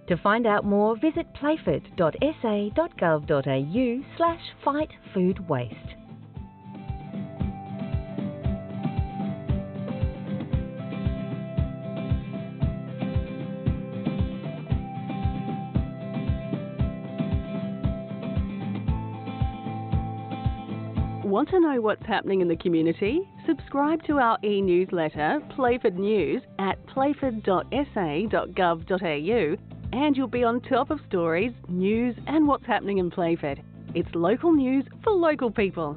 To find out more, visit playford.sa.gov.au/fightfoodwaste. Want to know what's happening in the community? Subscribe to our e-newsletter, Playford News, at playford.sa.gov.au, and you'll be on top of stories, news and what's happening in Playford. It's local news for local people.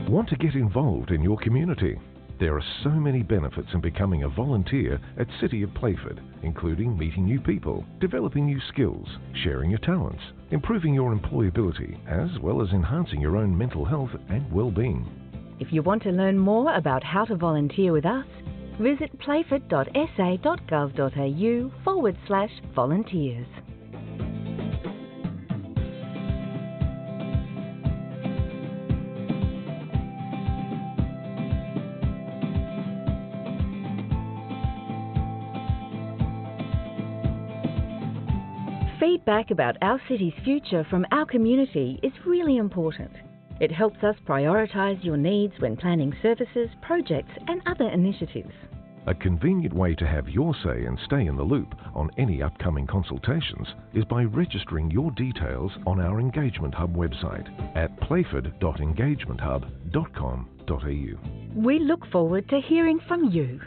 Want to get involved in your community? There are so many benefits in becoming a volunteer at City of Playford, including meeting new people, developing new skills, sharing your talents, improving your employability, as well as enhancing your own mental health and well-being. If you want to learn more about how to volunteer with us, visit playford.sa.gov.au/volunteers. Feedback about our city's future from our community is really important. It helps us prioritise your needs when planning services, projects and other initiatives. A convenient way to have your say and stay in the loop on any upcoming consultations is by registering your details on our Engagement Hub website at playford.engagementhub.com.au. We look forward to hearing from you.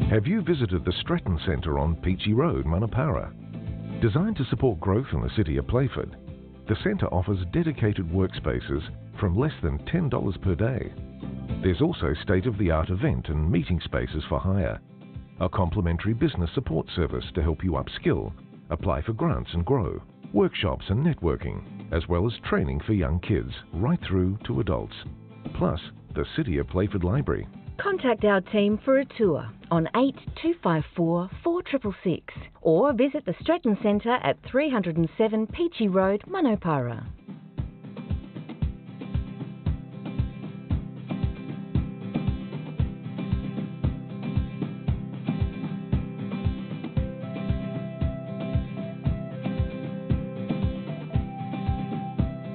Have you visited the Stretton Centre on Peachy Road, Manapara? Designed to support growth in the city of Playford, the centre offers dedicated workspaces from less than $10 per day. There's also state-of-the-art event and meeting spaces for hire, a complimentary business support service to help you upskill, apply for grants and grow, workshops and networking, as well as training for young kids right through to adults. Plus, the City of Playford Library. Contact our team for a tour on 8254 4666 or visit the Stretton Centre at 307 Peachy Road, Manapara.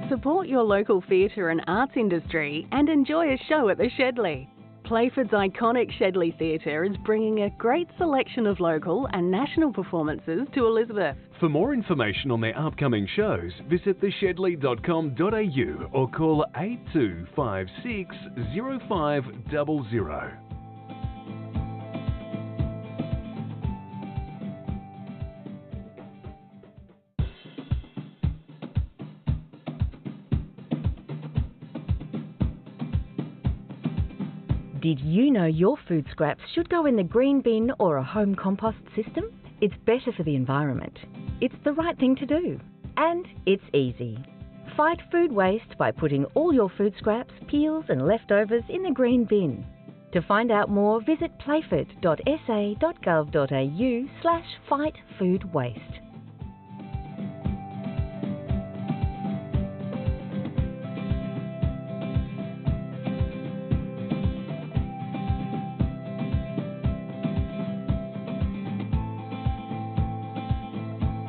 Support your local theatre and arts industry and enjoy a show at the Shedley. Playford's iconic Shedley Theatre is bringing a great selection of local and national performances to Elizabeth. For more information on their upcoming shows, visit theshedley.com.au or call 8256 0500. Did you know your food scraps should go in the green bin or a home compost system? It's better for the environment. It's the right thing to do. And it's easy. Fight food waste by putting all your food scraps, peels and leftovers in the green bin. To find out more, visit playford.sa.gov.au/fightfoodwaste.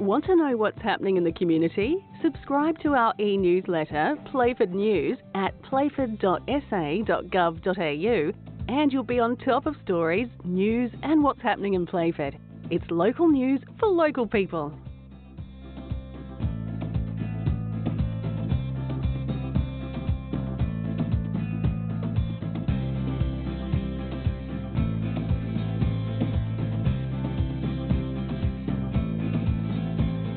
Want to know what's happening in the community? Subscribe to our e-newsletter, Playford News, at playford.sa.gov.au, and you'll be on top of stories, news and what's happening in Playford. It's local news for local people.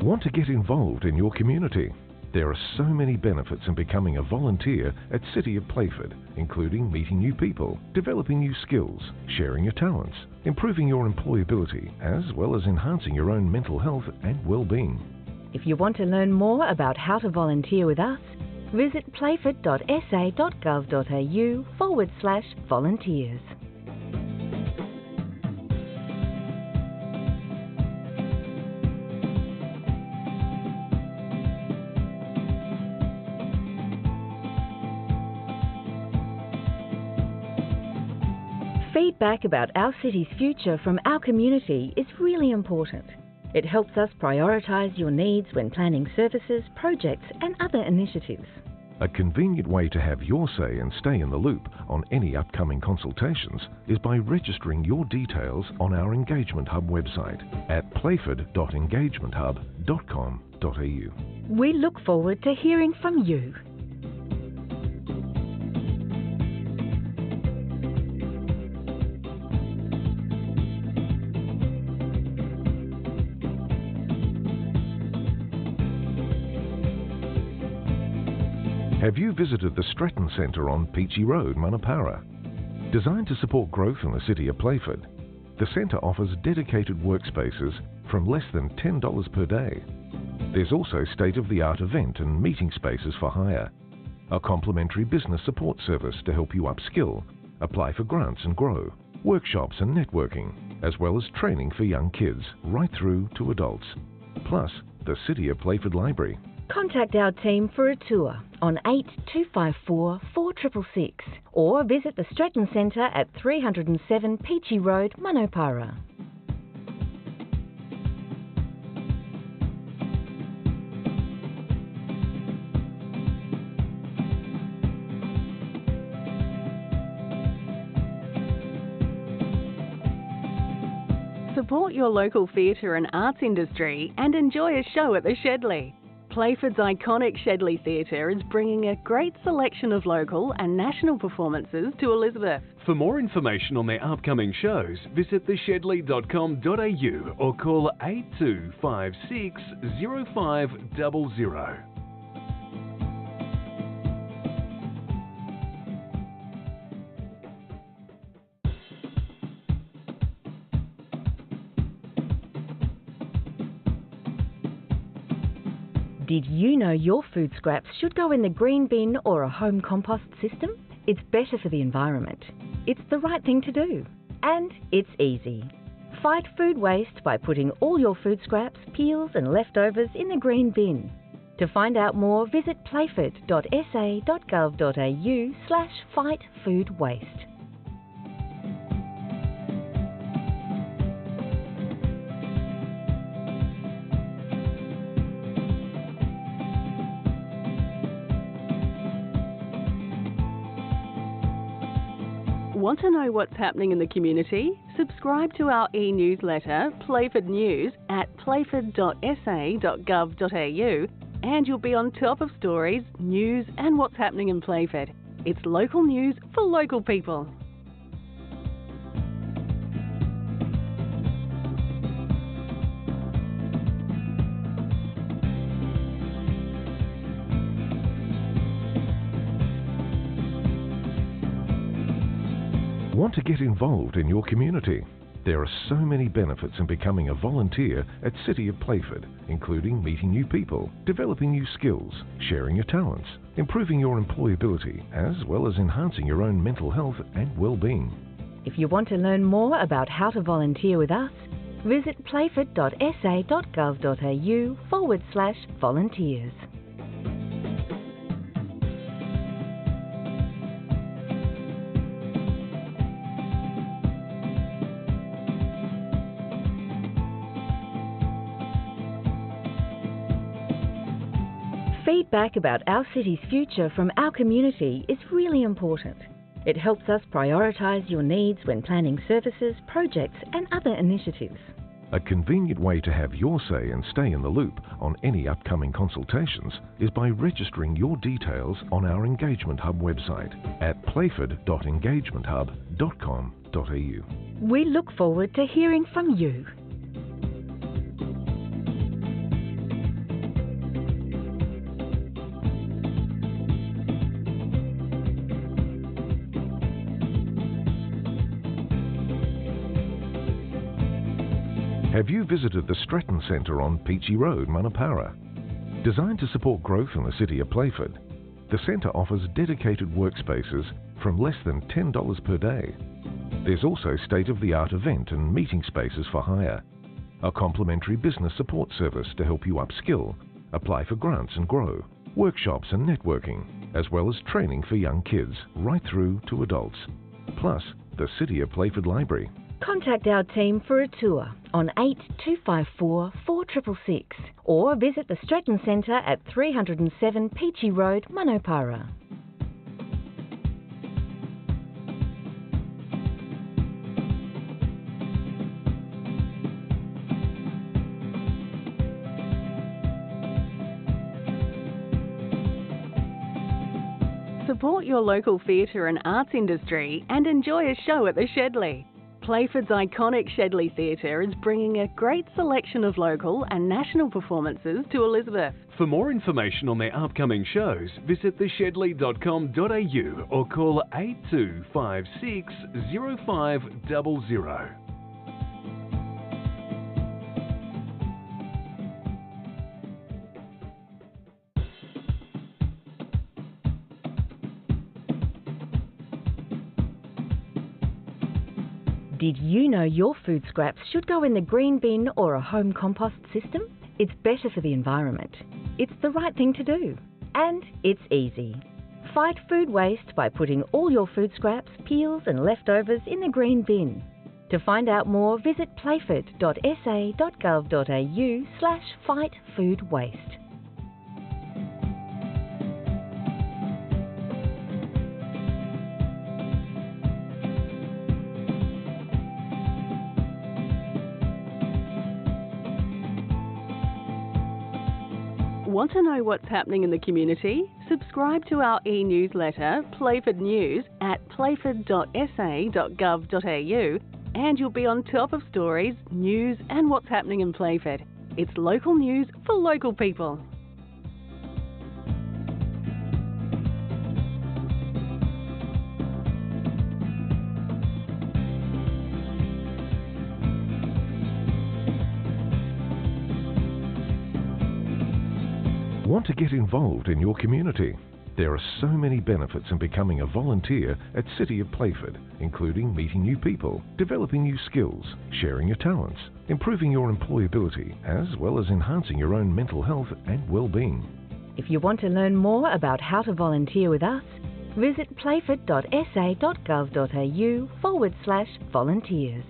Want to get involved in your community? There are so many benefits in becoming a volunteer at City of Playford, including meeting new people, developing new skills, sharing your talents, improving your employability, as well as enhancing your own mental health and well-being. If you want to learn more about how to volunteer with us, visit playford.sa.gov.au/volunteers. Feedback about our city's future from our community is really important. It helps us prioritise your needs when planning services, projects and other initiatives. A convenient way to have your say and stay in the loop on any upcoming consultations is by registering your details on our Engagement Hub website at playford.engagementhub.com.au. We look forward to hearing from you. Have you visited the Stretton Centre on Peachy Road, Manapara? Designed to support growth in the city of Playford, the centre offers dedicated workspaces from less than $10 per day. There's also state-of-the-art event and meeting spaces for hire, a complimentary business support service to help you upskill, apply for grants and grow, workshops and networking, as well as training for young kids right through to adults. Plus, the City of Playford Library. Contact our team for a tour on 8254 4666 or visit the Stretton Centre at 307 Peachy Road, Manapara. Support your local theatre and arts industry and enjoy a show at the Shedley. Playford's iconic Shedley Theatre is bringing a great selection of local and national performances to Elizabeth. For more information on their upcoming shows, visit theshedley.com.au or call 8256 0500. Did you know your food scraps should go in the green bin or a home compost system? It's better for the environment. It's the right thing to do. And it's easy. Fight food waste by putting all your food scraps, peels and leftovers in the green bin. To find out more, visit playford.sa.gov.au/fightfoodwaste. Want to know what's happening in the community? Subscribe to our e-newsletter, Playford News, at playford.sa.gov.au and you'll be on top of stories, news and what's happening in Playford. It's local news for local people. Want to get involved in your community? There are so many benefits in becoming a volunteer at City of Playford, including meeting new people, developing new skills, sharing your talents, improving your employability, as well as enhancing your own mental health and well-being. If you want to learn more about how to volunteer with us, visit playford.sa.gov.au/volunteers. Feedback about our city's future from our community is really important. It helps us prioritise your needs when planning services, projects and other initiatives. A convenient way to have your say and stay in the loop on any upcoming consultations is by registering your details on our Engagement Hub website at playford.engagementhub.com.au. We look forward to hearing from you. Have you visited the Stretton Centre on Peachy Road, Manapara? Designed to support growth in the city of Playford, the centre offers dedicated workspaces from less than $10 per day. There's also state-of-the-art event and meeting spaces for hire, a complimentary business support service to help you upskill, apply for grants and grow, workshops and networking, as well as training for young kids right through to adults. Plus, the City of Playford Library. Contact our team for a tour on 8254 4666 or visit the Stratton Centre at 307 Peachy Road, Manopara. Support your local theatre and arts industry and enjoy a show at the Shedley. Playford's iconic Shedley Theatre is bringing a great selection of local and national performances to Elizabeth. For more information on their upcoming shows, visit theshedley.com.au or call 8256 0500. Did you know your food scraps should go in the green bin or a home compost system? It's better for the environment. It's the right thing to do. And it's easy. Fight food waste by putting all your food scraps, peels and leftovers in the green bin. To find out more, visit playford.sa.gov.au/fightfoodwaste. Want to know what's happening in the community? Subscribe to our e-newsletter, Playford News, at playford.sa.gov.au and you'll be on top of stories, news and what's happening in Playford. It's local news for local people. Want to get involved in your community? There are so many benefits in becoming a volunteer at City of Playford, including meeting new people, developing new skills, sharing your talents, improving your employability, as well as enhancing your own mental health and well-being. If you want to learn more about how to volunteer with us, visit playford.sa.gov.au/volunteers.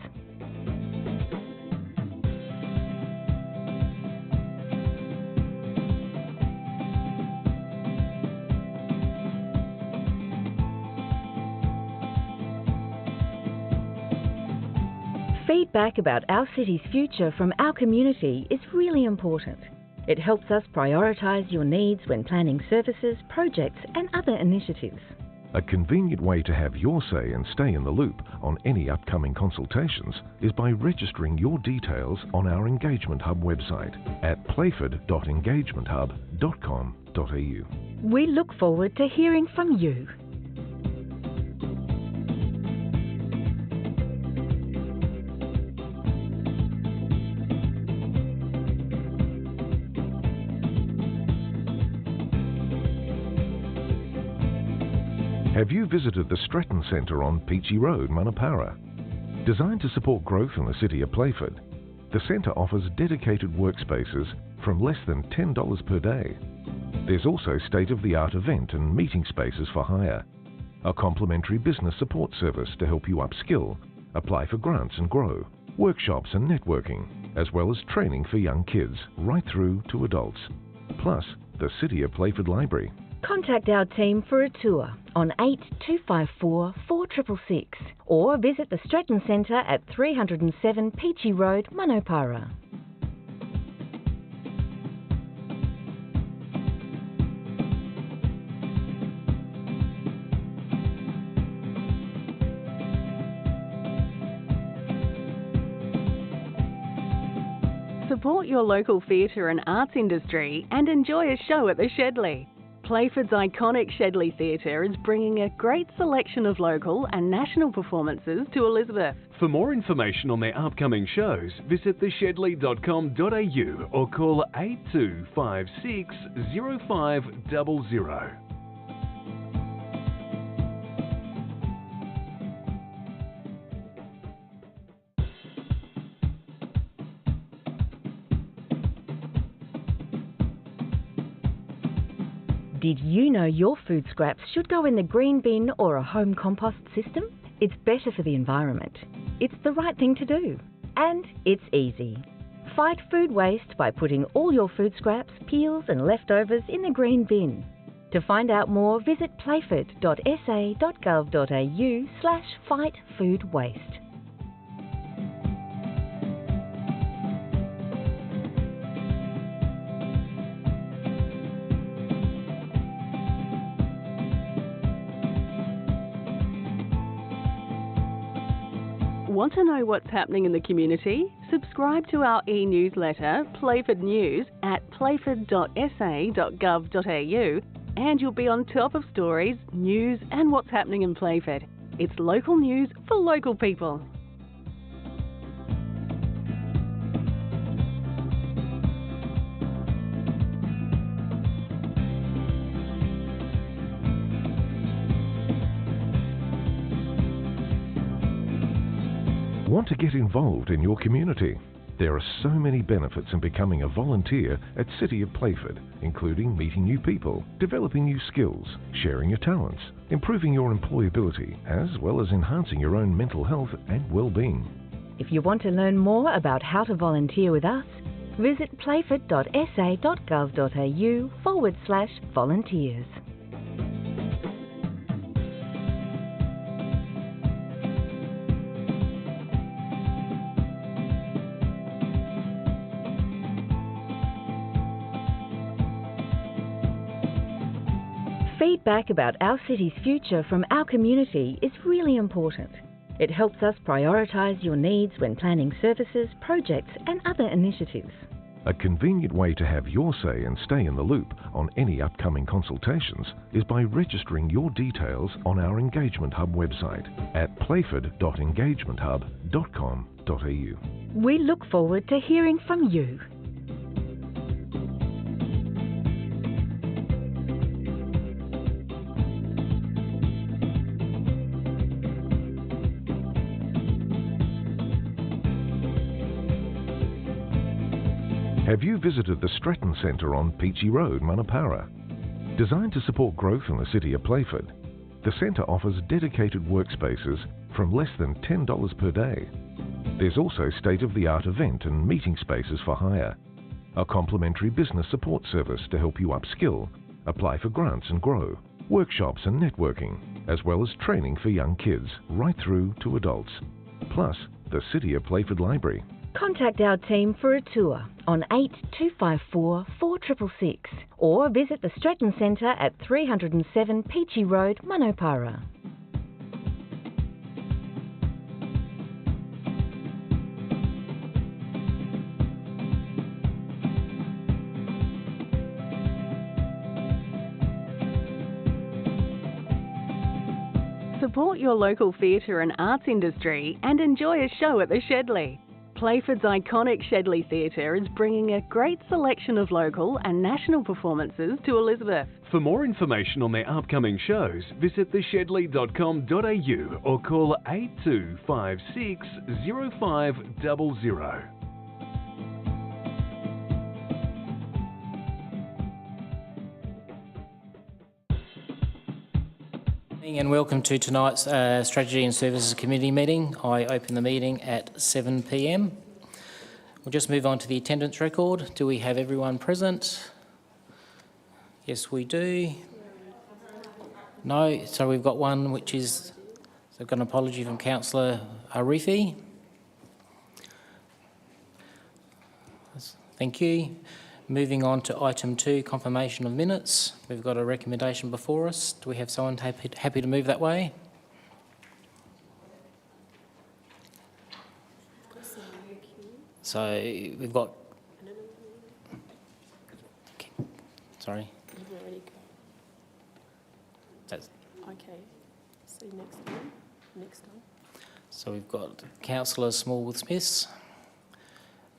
Feedback about our city's future from our community is really important. It helps us prioritise your needs when planning services, projects and other initiatives. A convenient way to have your say and stay in the loop on any upcoming consultations is by registering your details on our Engagement Hub website at playford.engagementhub.com.au. We look forward to hearing from you. Have you visited the Stratton Centre on Peachy Road, Manopara? Designed to support growth in the city of Playford, the centre offers dedicated workspaces from less than $10 per day. There's also state-of-the-art event and meeting spaces for hire, a complimentary business support service to help you upskill, apply for grants and grow, workshops and networking, as well as training for young kids right through to adults. Plus, the City of Playford Library. Contact our team for a tour on 8254 4666 or visit the Stratton Centre at 307 Peachy Road, Manopara. Support your local theatre and arts industry and enjoy a show at the Shedley. Playford's iconic Shedley Theatre is bringing a great selection of local and national performances to Elizabeth. For more information on their upcoming shows, visit theshedley.com.au or call 8256 0500. Did you know your food scraps should go in the green bin or a home compost system? It's better for the environment. It's the right thing to do. And it's easy. Fight food waste by putting all your food scraps, peels and leftovers in the green bin. To find out more, visit playford.sa.gov.au/fightfoodwaste. Want to know what's happening in the community? Subscribe to our e-newsletter, Playford News, at playford.sa.gov.au, and you'll be on top of stories, news and what's happening in Playford. It's local news for local people. Want to get involved in your community? There are so many benefits in becoming a volunteer at City of Playford, including meeting new people, developing new skills, sharing your talents, improving your employability, as well as enhancing your own mental health and well-being. If you want to learn more about how to volunteer with us, visit playford.sa.gov.au/volunteers. Feedback about our city's future from our community is really important. It helps us prioritise your needs when planning services, projects and other initiatives. A convenient way to have your say and stay in the loop on any upcoming consultations is by registering your details on our Engagement Hub website at playford.engagementhub.com.au. We look forward to hearing from you. Have you visited the Stratton Centre on Peachy Road, Manapara? Designed to support growth in the city of Playford, the centre offers dedicated workspaces from less than $10 per day. There's also state-of-the-art event and meeting spaces for hire, a complimentary business support service to help you upskill, apply for grants and grow, workshops and networking, as well as training for young kids right through to adults. Plus, the City of Playford Library. Contact our team for a tour on 8254 4666 or visit the Stratton Centre at 307 Peachy Road, Manapara. Support your local theatre and arts industry and enjoy a show at the Shedley. Playford's iconic Shedley Theatre is bringing a great selection of local and national performances to Elizabeth. For more information on their upcoming shows, visit theshedley.com.au or call 8256 0500. And welcome to tonight's Strategy and Services Committee meeting. I open the meeting at 7 p.m. We'll just move on to the attendance record. Do we have everyone present? Yes, we do. No, so we've got one which is, so I've got an apology from Councillor Arifi. Thank you. Moving on to item 2, confirmation of minutes. We've got a recommendation before us. Do we have someone happy to move that way? So we've got... Sorry. That's, Okay. See next one. Next one. so we've got Councillor Smallwood-Smith.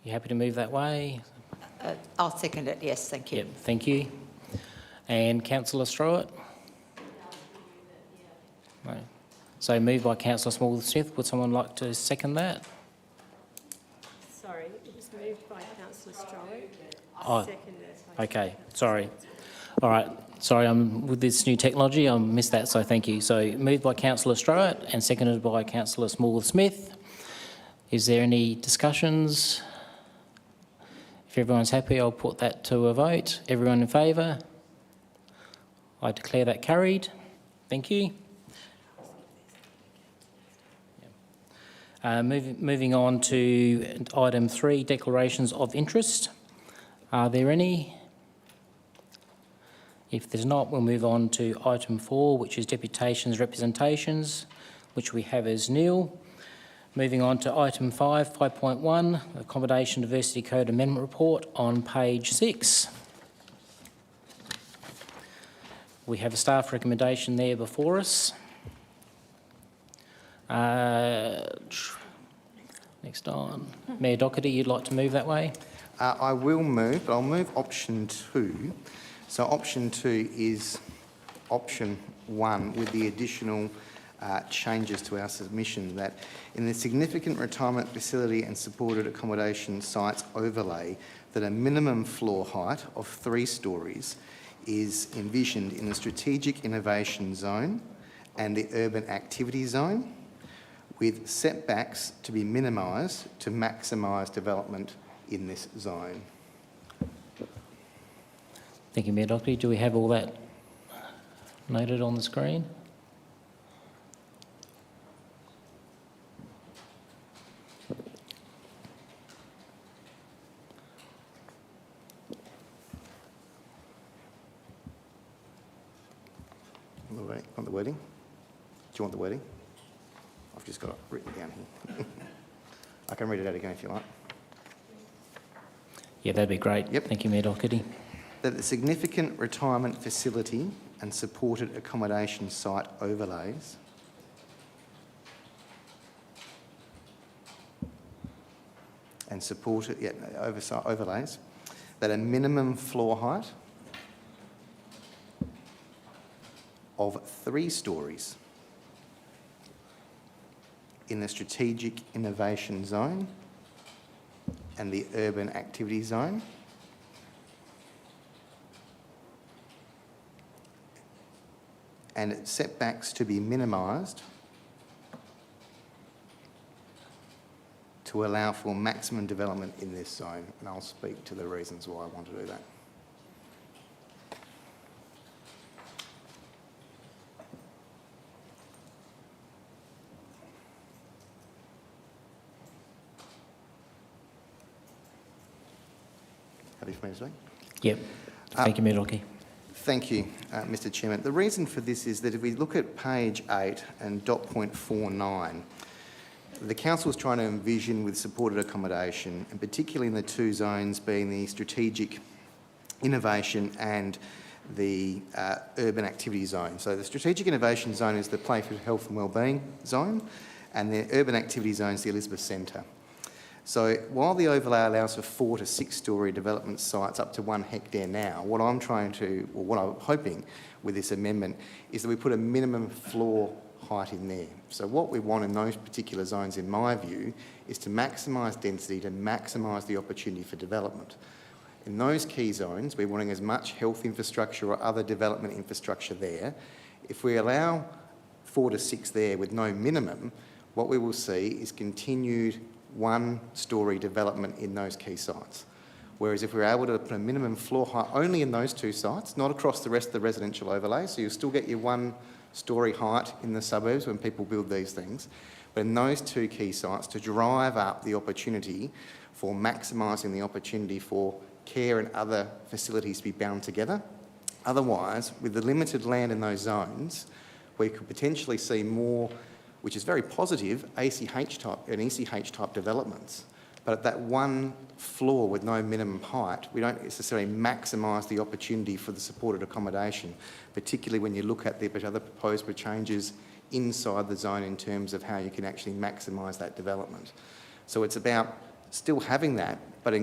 You happy to move that way? I'll second it, yes, thank you. Yep, thank you. And Councillor Stroitt? No. So moved by Councillor Smallwood-Smith. Would someone like to second that? Sorry, it was moved by Councillor Stroitt. Oh, Seconded by okay, sorry. All right, sorry, with this new technology, I missed that, so thank you. So moved by Councillor Stroitt and seconded by Councillor Smallwood-Smith. Is there any discussions? If everyone's happy, I'll put that to a vote. Everyone in favour? I declare that carried. Thank you. Moving on to item 3, declarations of interest. Are there any? If there's not, we'll move on to item 4, which is deputations, representations, which we have as nil. Moving on to item 5, 5.1, Accommodation Diversity Code Amendment Report on page 6. We have a staff recommendation there before us. Next on. Mayor Doherty, you'd like to move that way? I will move, but I'll move option 2. So option 2 is option 1 with the additional changes to our submission that in the significant retirement facility and supported accommodation sites overlay that a minimum floor height of 3 stories is envisioned in the strategic innovation zone and the urban activity zone, with setbacks to be minimised to maximise development in this zone. Thank you, Mayor Doherty. Do we have all that noted on the screen? Want the wording? Do you want the wording? I've just got it written down here. I can read it out again if you like. Yeah, that'd be great. Yep. Thank you, Mayor Doherty. That the significant retirement facility and supported accommodation site overlays and supported, overlays, that a minimum floor height of 3 stories in the strategic innovation zone and the urban activity zone, and setbacks to be minimised to allow for maximum development in this zone. And I'll speak to the reasons why I want to do that. Happy for me to speak? Yep. Thank you, Mayor Doherty. Thank you, Mr Chairman. The reason for this is that if we look at page 8 and dot point 49, the council is trying to envision with supported accommodation, and particularly in the 2 zones being the strategic innovation and the urban activity zone. So the strategic innovation zone is the Playford Health and Wellbeing zone, and the urban activity zone is the Elizabeth Centre. So while the overlay allows for 4 to 6 storey development sites up to 1 hectare now, what I'm hoping with this amendment is that we put a minimum floor height in there. So what we want in those particular zones, in my view, is to maximise density, to maximise the opportunity for development. In those key zones, we're wanting as much health infrastructure or other development infrastructure there. If we allow 4 to 6 there with no minimum, what we will see is continued 1-storey development in those key sites. Whereas if we're able to put a minimum floor height only in those 2 sites, not across the rest of the residential overlay, so you'll still get your 1-storey height in the suburbs when people build these things, but in those 2 key sites to drive up the opportunity for maximising the opportunity for care and other facilities to be bound together. Otherwise, with the limited land in those zones, we could potentially see more, which is very positive, ACH type and ECH type developments. But at that one floor with no minimum height, we don't necessarily maximise the opportunity for the supported accommodation, particularly when you look at the other proposed changes inside the zone in terms of how you can actually maximise that development. So it's about still having that, but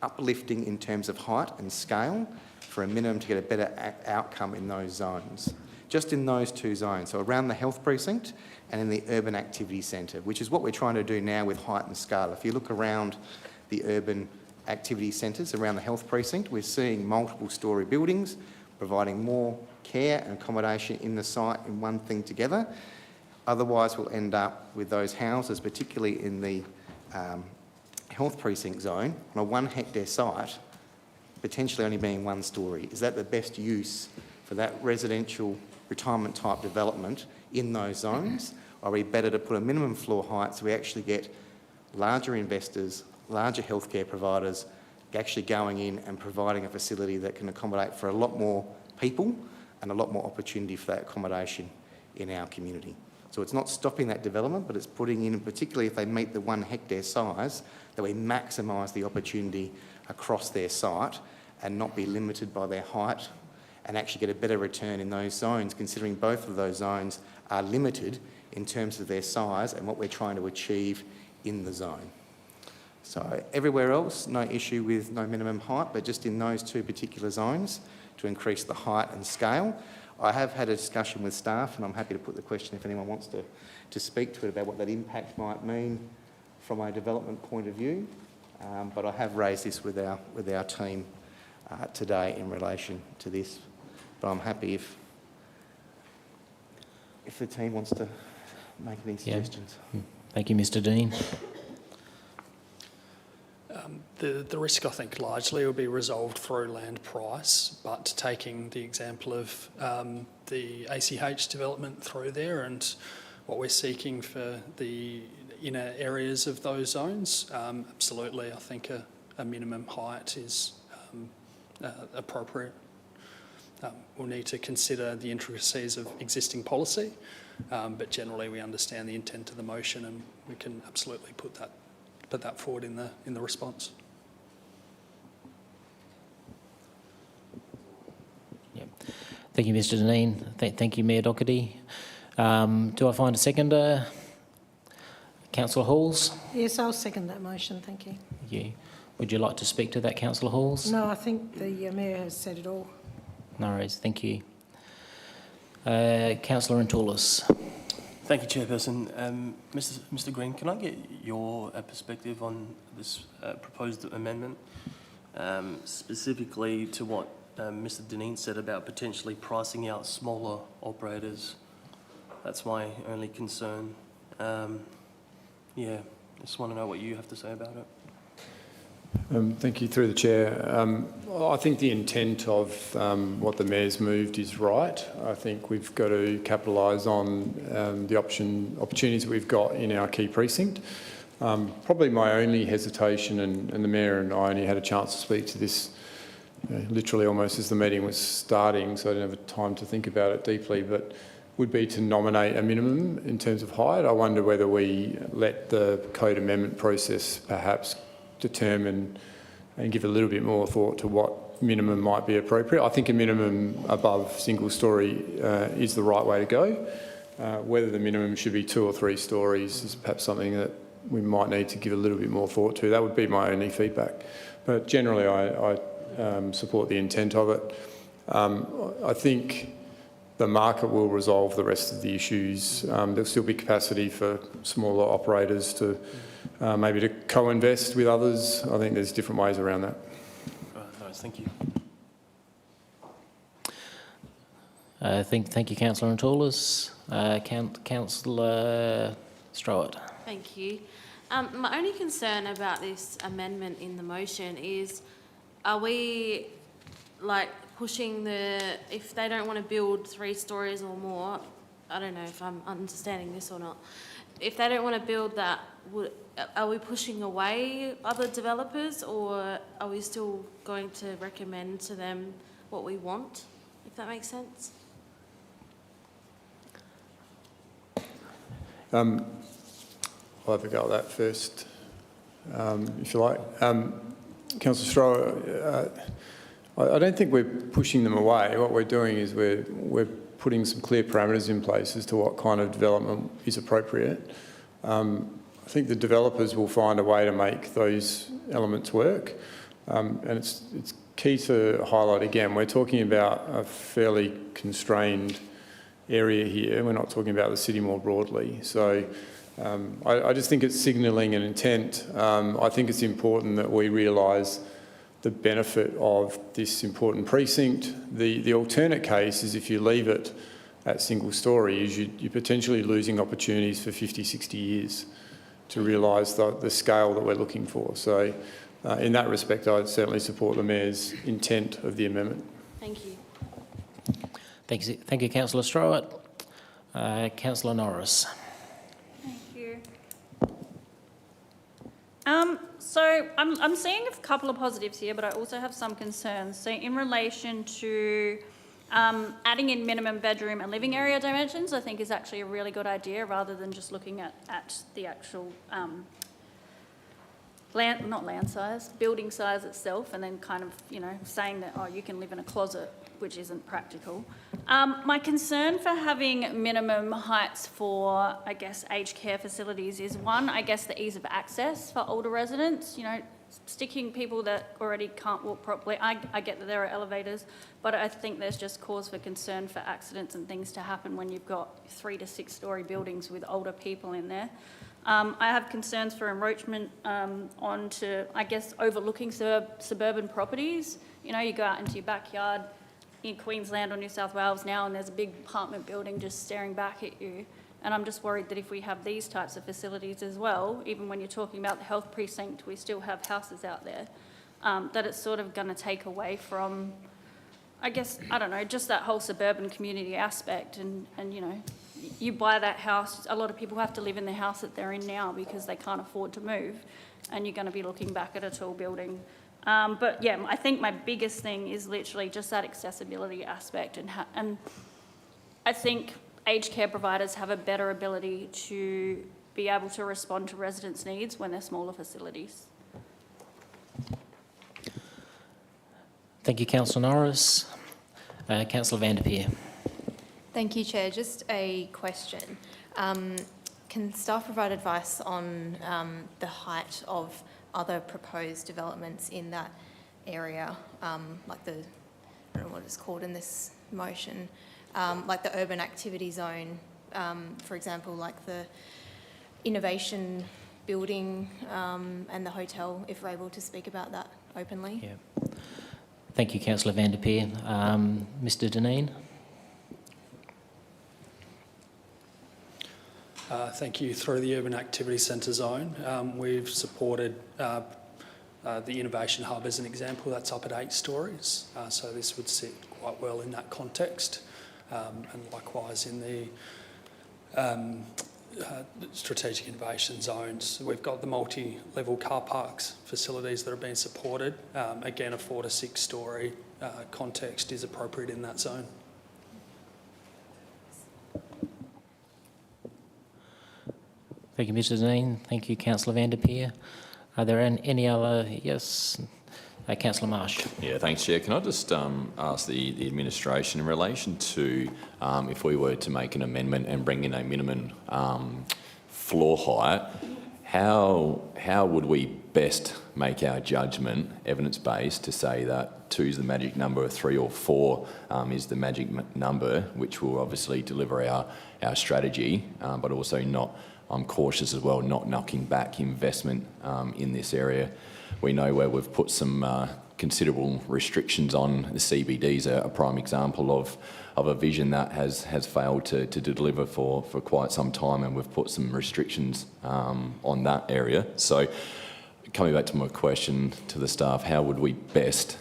uplifting in terms of height and scale for a minimum to get a better outcome in those zones. Just in those two zones, so around the health precinct and in the urban activity centre, which is what we're trying to do now with height and scale. If you look around the urban activity centres around the health precinct, we're seeing multiple storey buildings, providing more care and accommodation in the site in one thing together. Otherwise, we'll end up with those houses, particularly in the health precinct zone, on a 1 hectare site, potentially only being 1 storey. Is that the best use for that residential retirement type development in those zones? Or are we better to put a minimum floor height so we actually get larger investors, larger healthcare providers actually going in and providing a facility that can accommodate for a lot more people and a lot more opportunity for that accommodation in our community? So it's not stopping that development, but it's putting in, particularly if they meet the 1 hectare size, that we maximise the opportunity across their site and not be limited by their height, and actually get a better return in those zones, considering both of those zones are limited in terms of their size and what we're trying to achieve in the zone. So everywhere else, no issue with no minimum height, but just in those two particular zones to increase the height and scale. I have had a discussion with staff, and I'm happy to put the question if anyone wants to speak to it about what that impact might mean from a development point of view. But I have raised this with our team today in relation to this. But I'm happy if the team wants to make any suggestions. Thank you, Mr. Dean. The risk, I think, largely will be resolved through land price, but taking the example of the ACH development through there and what we're seeking for the inner areas of those zones, absolutely, I think a minimum height is appropriate. We'll need to consider the intricacies of existing policy, but generally we understand the intent of the motion, and we can absolutely put that forward in the response. Yep. Thank you, Mr. Dineen. Thank you, Mayor Doherty. Do I find a seconder? Councillor Halls? Yes, I'll second that motion, thank you. Thank you. Would you like to speak to that, Councillor Halls? No, I think the Mayor has said it all. No worries, thank you. Councillor Ntoulis. Thank you, Chairperson. Mr. Green, can I get your perspective on this proposed amendment, specifically to what Mr. Dineen said about potentially pricing out smaller operators? That's my only concern. Yeah, I just want to know what you have to say about it. Thank you, through the Chair. I think the intent of what the Mayor's moved is right. I think we've got to capitalise on the opportunities that we've got in our key precinct. Probably my only hesitation, and the Mayor and I only had a chance to speak to this literally almost as the meeting was starting, so I didn't have time to think about it deeply, but would be to nominate a minimum in terms of height. I wonder whether we let the code amendment process perhaps determine and give a little bit more thought to what minimum might be appropriate. I think a minimum above single storey is the right way to go. Whether the minimum should be 2 or 3 storeys is perhaps something that we might need to give a little bit more thought to. That would be my only feedback. But generally I support the intent of it. I think the market will resolve the rest of the issues. There'll still be capacity for smaller operators to maybe to co-invest with others. I think there's different ways around that. Nice, thank you. Thank you, Councillor Ntoulis. Councillor Strowett. Thank you. My only concern about this amendment in the motion is, are we pushing if they don't want to build 3 stories or more, I don't know if I'm understanding this or not, if they don't want to build that, are we pushing away other developers, or are we still going to recommend to them what we want, if that makes sense? I'll have a go at that first. if you like. Councillor Stroller, I don't think we're pushing them away. What we're doing is we're putting some clear parameters in place as to what kind of development is appropriate. I think the developers will find a way to make those elements work. And it's key to highlight again, we're talking about a fairly constrained area here. We're not talking about the city more broadly. So I just think it's signalling an intent. I think it's important that we realise the benefit of this important precinct. The alternate case is if you leave it at single storey, is you're potentially losing opportunities for 50, 60 years to realise the scale that we're looking for. So in that respect, I'd certainly support the Mayor's intent of the amendment. Thank you. Thank you, Councillor Strowett. Councillor Norris. Thank you. So I'm seeing a couple of positives here, but I also have some concerns. So in relation to adding in minimum bedroom and living area dimensions, I think is actually a really good idea, rather than just looking at the actual building size itself, and then kind of, saying that, oh, you can live in a closet, which isn't practical. My concern for having minimum heights for, I guess, aged care facilities is, one, I guess the ease of access for older residents. Sticking people that already can't walk properly. I get that there are elevators, but I think there's just cause for concern for accidents and things to happen when you've got 3 to 6 storey buildings with older people in there. I have concerns for encroachment onto, I guess, overlooking suburban properties. You go out into your backyard in Queensland or New South Wales now, and there's a big apartment building just staring back at you. And I'm just worried that if we have these types of facilities as well, even when you're talking about the health precinct, we still have houses out there, that it's sort of going to take away from, I guess, I don't know, just that whole suburban community aspect. And you buy that house, a lot of people have to live in the house that they're in now because they can't afford to move, and you're going to be looking back at a tall building. But yeah, I think my biggest thing is literally just that accessibility aspect, and I think aged care providers have a better ability to be able to respond to residents' needs when they're smaller facilities. Thank you, Councillor Norris. Councillor van der Peer. Thank you, Chair. Just a question. Can staff provide advice on the height of other proposed developments in that area, like I don't know what it's called in this motion, like the urban activity zone, for example, like the innovation building and the hotel, if we're able to speak about that openly. Yeah. Thank you, Councillor van der Peer. Mr Dineen. Thank you. Through the Urban Activity Centre zone, we've supported the Innovation Hub as an example. That's up at 8 storeys, so this would sit quite well in that context. And likewise in the strategic innovation zones, we've got the multi-level car parks facilities that are being supported. Again, a 4 to 6 storey context is appropriate in that zone. Thank you, Mr Dineen. Thank you, Councillor van der Peer. Are there any other? Yes. Councillor Marsh. Yeah, thanks, Chair. Can I just ask the administration in relation to if we were to make an amendment and bring in a minimum floor height, how would we best make our judgment evidence-based to say that 2 is the magic number, 3 or 4 is the magic number, which will obviously deliver our strategy, but also not, I'm cautious as well, not knocking back investment in this area. We know where we've put some considerable restrictions on. The CBD's a prime example of a vision that has failed to deliver for quite some time, and we've put some restrictions on that area. So coming back to my question to the staff, how would we best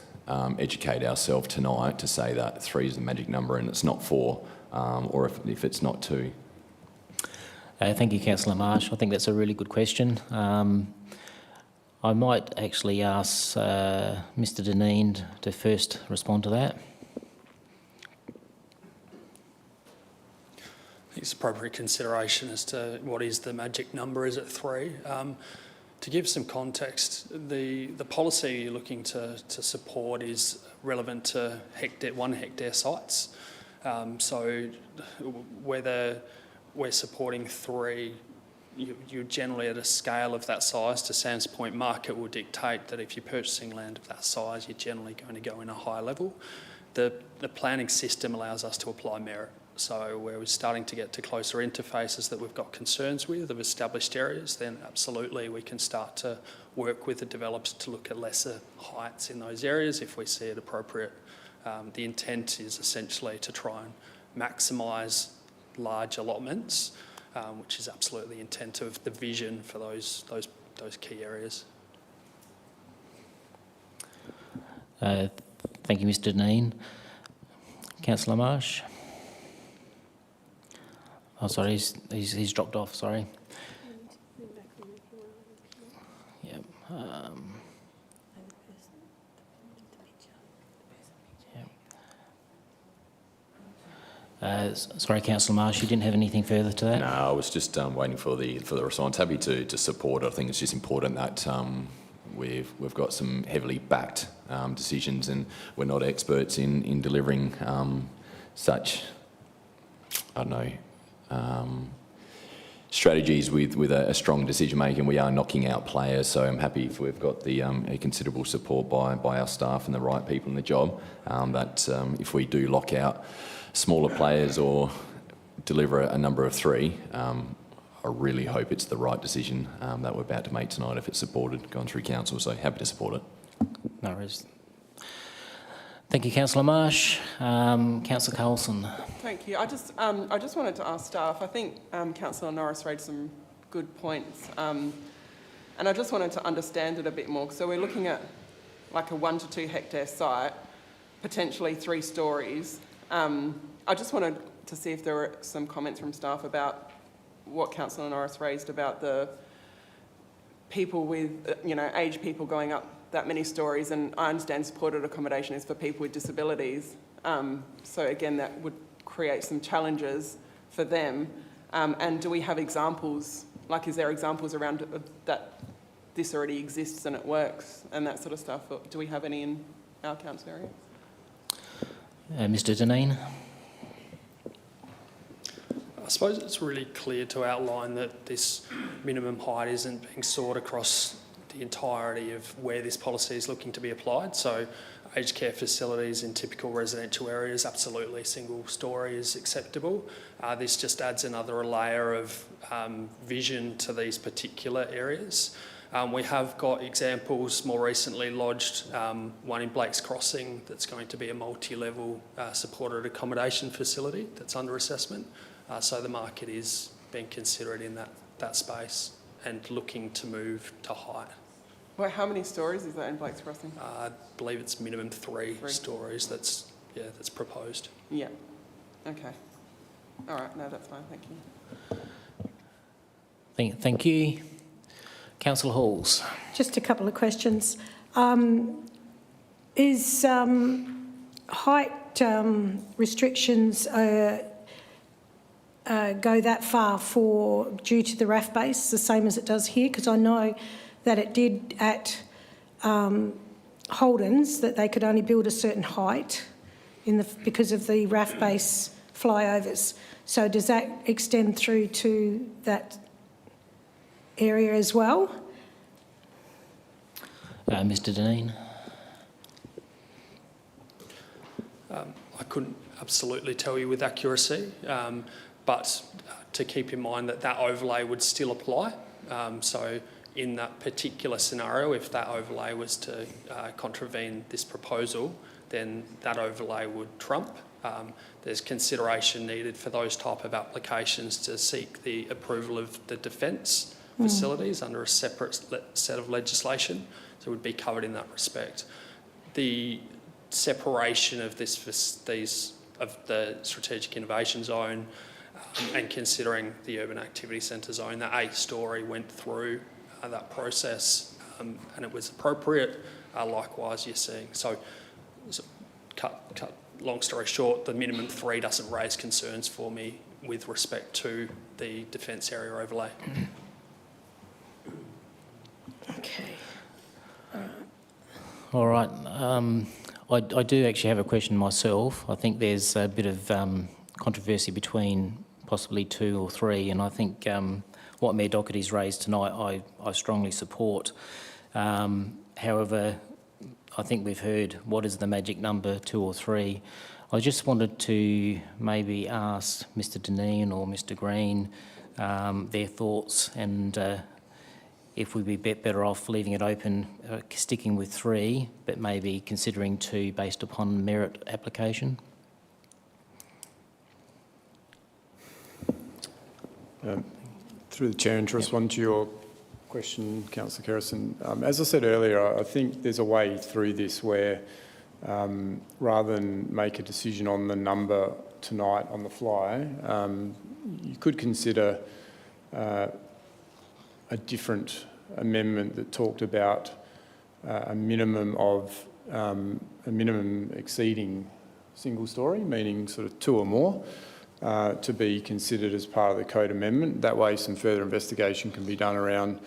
educate ourselves tonight to say that 3 is the magic number and it's not 4, or if it's not 2? Thank you, Councillor Marsh. I think that's a really good question. I might actually ask Mr Dineen to first respond to that. It's appropriate consideration as to what is the magic number. Is it 3? To give some context, the policy you're looking to support is relevant to 1 hectare sites. So whether we're supporting 3, you're generally at a scale of that size. To Sam's point, market will dictate that if you're purchasing land of that size, you're generally going to go in a higher level. The planning system allows us to apply merit. So where we're starting to get to closer interfaces that we've got concerns with of established areas, then absolutely we can start to work with the developers to look at lesser heights in those areas if we see it appropriate. The intent is essentially to try and maximise large allotments, which is absolutely the intent of the vision for those key areas. Thank you, Mr. Dineen. Councillor Marsh. Oh, sorry, he's dropped off, sorry. Yep. Sorry, Councillor Marsh, you didn't have anything further to that? No, I was just waiting for the response. Happy to support it. I think it's just important that we've got some heavily backed decisions, and we're not experts in delivering such, I don't know, strategies with a strong decision making. We are knocking out players, so I'm happy if we've got the a considerable support by our staff and the right people in the job. That if we do lock out smaller players or deliver a number of 3, I really hope it's the right decision that we're about to make tonight if it's supported, gone through council. So happy to support it. No worries. Thank you, Councillor Marsh. Councillor Carlson. Thank you. I just wanted to ask staff, I think Councillor Norris raised some good points, and I just wanted to understand it a bit more. So we're looking at like a 1 to 2 hectare site, potentially 3 stories. I just wanted to see if there were some comments from staff about what Councillor Norris raised about the people with, aged people going up that many stories, and I understand supported accommodation is for people with disabilities. So again, that would create some challenges for them. And do we have examples, like is there examples around that this already exists and it works and that sort of stuff? Or do we have any in our council area? Mr. Dineen. I suppose it's really clear to outline that this minimum height isn't being sought across the entirety of where this policy is looking to be applied. So aged care facilities in typical residential areas, absolutely single storey is acceptable. This just adds another layer of vision to these particular areas. We have got examples more recently lodged, one in Blake's Crossing that's going to be a multi-level supported accommodation facility that's under assessment. So the market is being considered in that space and looking to move to height. Well, how many stories is that in Blake's Crossing? I believe it's minimum 3 stories that's proposed. Yeah. Okay. All right. No, that's fine. Thank you. Thank you. Councillor Halls. Just a couple of questions. Is height restrictions go that far due to the RAF base, the same as it does here? Because I know that it did at Holden's, that they could only build a certain height because of the RAF base flyovers. So does that extend through to that area as well? Mr. Dineen. I couldn't absolutely tell you with accuracy, but to keep in mind that overlay would still apply. So in that particular scenario, if that overlay was to contravene this proposal, then that overlay would trump. There's consideration needed for those type of applications to seek the approval of the defence facilities under a separate set of legislation, so it would be covered in that respect. The separation of the strategic innovation zone and considering the urban activity centre zone, the 8-storey went through that process and it was appropriate. Likewise, you're seeing. So cut long story short, the minimum 3 doesn't raise concerns for me with respect to the defence area overlay. All right. I do actually have a question myself. I think there's a bit of controversy between possibly 2 or 3, and I think what Mayor Doherty's raised tonight I strongly support. However, I think we've heard what is the magic number, 2 or 3. I just wanted to maybe ask Mr Dineen or Mr Green their thoughts, and if we'd be better off leaving it open, sticking with 3, but maybe considering 2 based upon merit application. Through the Chair, and to respond to your question, Councillor Kerrison, as I said earlier, I think there's a way through this where rather than make a decision on the number tonight on the fly, you could consider a different amendment that talked about a minimum exceeding single story, meaning sort of 2 or more, to be considered as part of the code amendment. That way some further investigation can be done around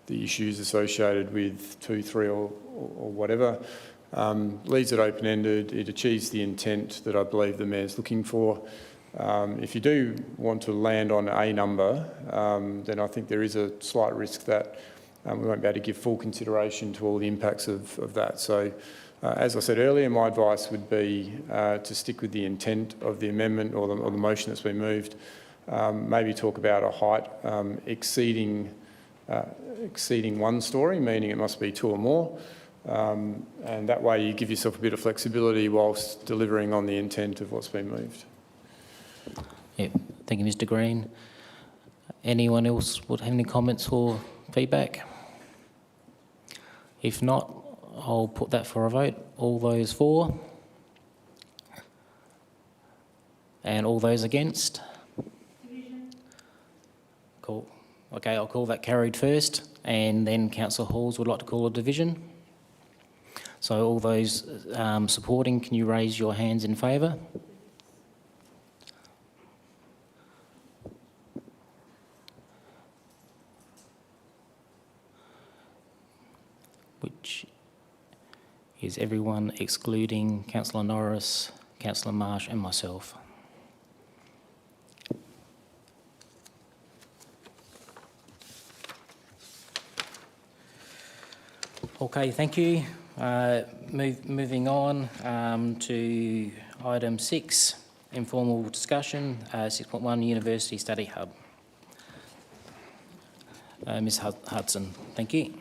the issues associated with 2, 3 or whatever. Leaves it open-ended. It achieves the intent that I believe the Mayor's looking for. If you do want to land on a number, then I think there is a slight risk that we won't be able to give full consideration to all the impacts of that. So, as I said earlier, my advice would be to stick with the intent of the amendment or the motion that's been moved. Maybe talk about a height exceeding 1 story, meaning it must be 2 or more. And that way you give yourself a bit of flexibility whilst delivering on the intent of what's been moved. Yeah, thank you, Mr Green. Anyone else would have any comments or feedback? If not, I'll put that for a vote. All those for? And all those against? Cool. Okay, I'll call that carried first, and then Councillor Halls would like to call a division. So all those supporting, can you raise your hands in favour? Which is everyone excluding Councillor Norris, Councillor Marsh and myself. Okay, thank you. Moving on to item 6, informal discussion, 6.1 University Study Hub. Ms Hudson, thank you.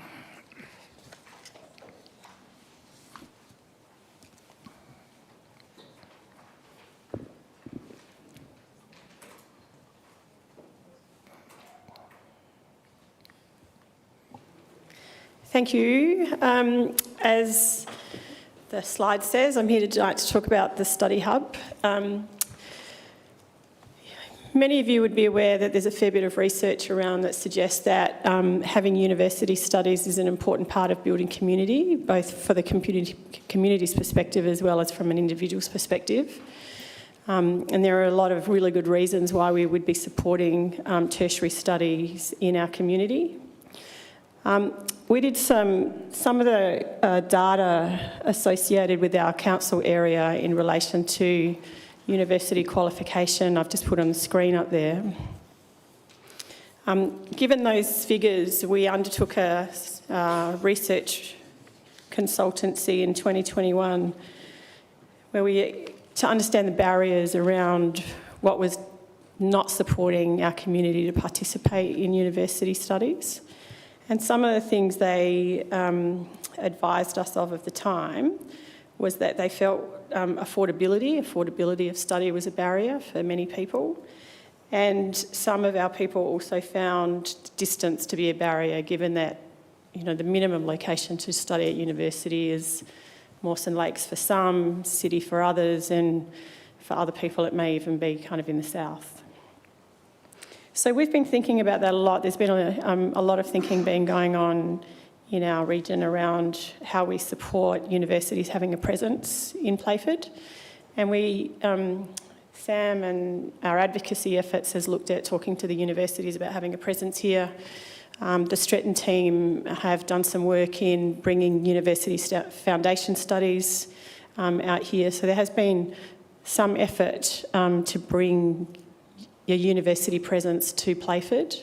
Thank you. As the slide says, I'm here tonight to talk about the Study Hub. Many of you would be aware that there's a fair bit of research around that suggests that having university studies is an important part of building community, both for the community's perspective as well as from an individual's perspective. And there are a lot of really good reasons why we would be supporting tertiary studies in our community. We did some of the data associated with our council area in relation to university qualification. I've just put on the screen up there. Given those figures, we undertook a research consultancy in 2021 to understand the barriers around what was not supporting our community to participate in university studies. And some of the things they advised us of at the time was that they felt affordability of study was a barrier for many people. And some of our people also found distance to be a barrier, given that, you know, the minimum location to study at university is Mawson Lakes for some, City for others, and for other people it may even be kind of in the south. So we've been thinking about that a lot. There's been a lot of thinking being going on in our region around how we support universities having a presence in Playford. And we, Sam and our advocacy efforts has looked at talking to the universities about having a presence here. The Stretton team have done some work in bringing university foundation studies out here. So there has been some effort to bring your university presence to Playford.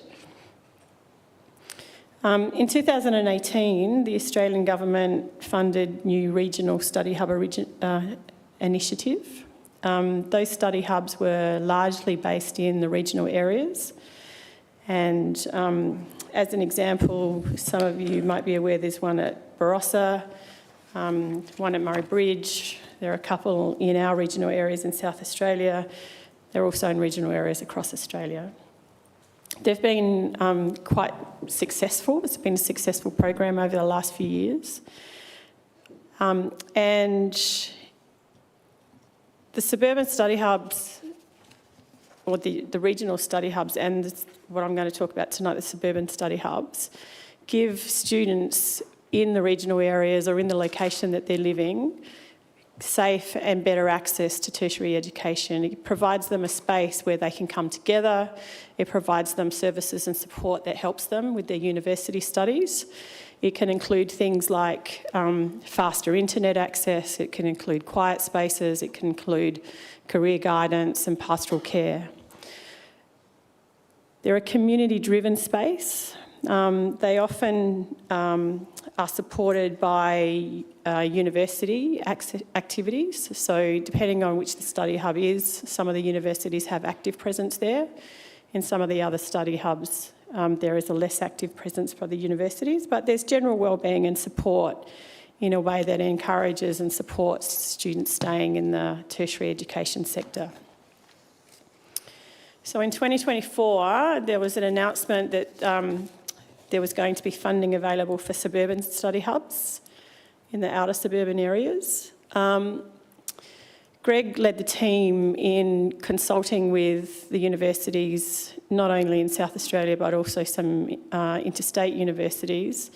In 2018, the Australian government funded new regional study hub initiative. Those study hubs were largely based in the regional areas. And as an example, some of you might be aware there's one at Barossa, one at Murray Bridge. There are a couple in our regional areas in South Australia. They're also in regional areas across Australia. They've been quite successful. It's been a successful program over the last few years. And the suburban study hubs, or the regional study hubs, and what I'm going to talk about tonight, the suburban study hubs, give students in the regional areas or in the location that they're living safe and better access to tertiary education. It provides them a space where they can come together. It provides them services and support that helps them with their university studies. It can include things like faster internet access. It can include quiet spaces. It can include career guidance and pastoral care. They're a community-driven space. They often are supported by university activities. So depending on which the study hub is, some of the universities have active presence there. In some of the other study hubs, there is a less active presence for the universities, but there's general wellbeing and support in a way that encourages and supports students staying in the tertiary education sector. So in 2024, there was an announcement that there was going to be funding available for suburban study hubs in the outer suburban areas. Greg led the team in consulting with the universities, not only in South Australia, but also some interstate universities,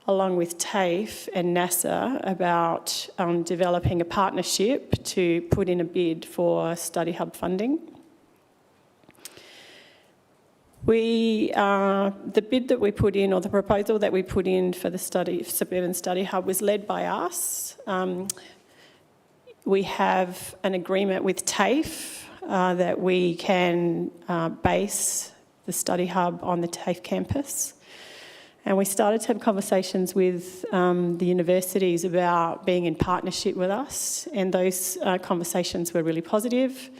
along with TAFE and NASA, about developing a partnership to put in a bid for study hub funding. The bid that we put in, or the proposal that we put in for the suburban study hub, was led by us. We have an agreement with TAFE that we can base the study hub on the TAFE campus. And we started to have conversations with the universities about being in partnership with us, and those conversations were really positive,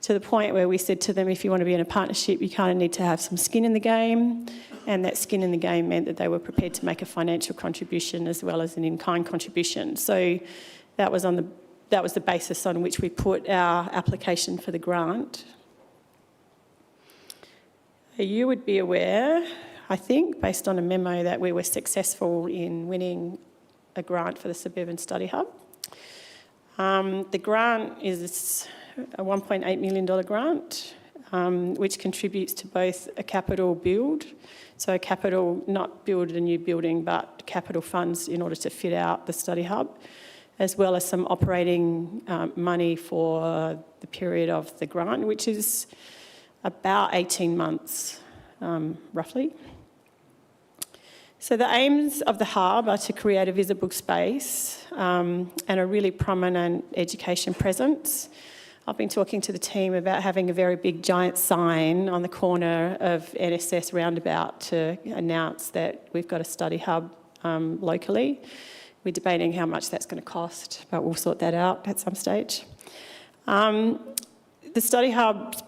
to the point where we said to them, if you want to be in a partnership, you kind of need to have some skin in the game, and that skin in the game meant that they were prepared to make a financial contribution as well as an in-kind contribution. So that was the basis on which we put our application for the grant. You would be aware, I think, based on a memo, that we were successful in winning a grant for the suburban study hub. The grant is a $1.8 million grant, which contributes to both a capital build, so a capital, not build a new building, but capital funds in order to fit out the study hub, as well as some operating money for the period of the grant, which is about 18 months, roughly. So the aims of the hub are to create a visible space and a really prominent education presence. I've been talking to the team about having a very big giant sign on the corner of NSS roundabout to announce that we've got a study hub locally. We're debating how much that's going to cost, but we'll sort that out at some stage. The study hub's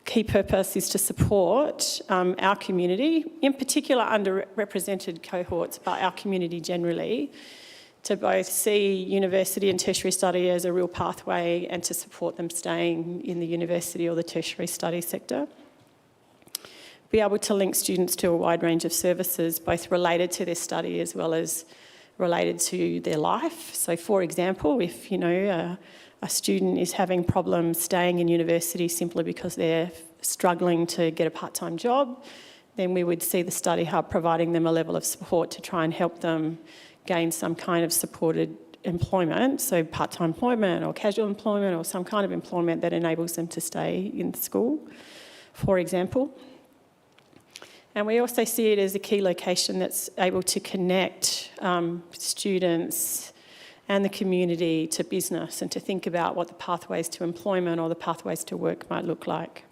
key purpose is to support our community, in particular underrepresented cohorts, but our community generally, to both see university and tertiary study as a real pathway and to support them staying in the university or the tertiary study sector. Be able to link students to a wide range of services, both related to their study as well as related to their life. So, for example, if a student is having problems staying in university simply because they're struggling to get a part-time job, then we would see the study hub providing them a level of support to try and help them gain some kind of supported employment, so part-time employment or casual employment or some kind of employment that enables them to stay in school, for example. And we also see it as a key location that's able to connect students and the community to business and to think about what the pathways to employment or the pathways to work might look like.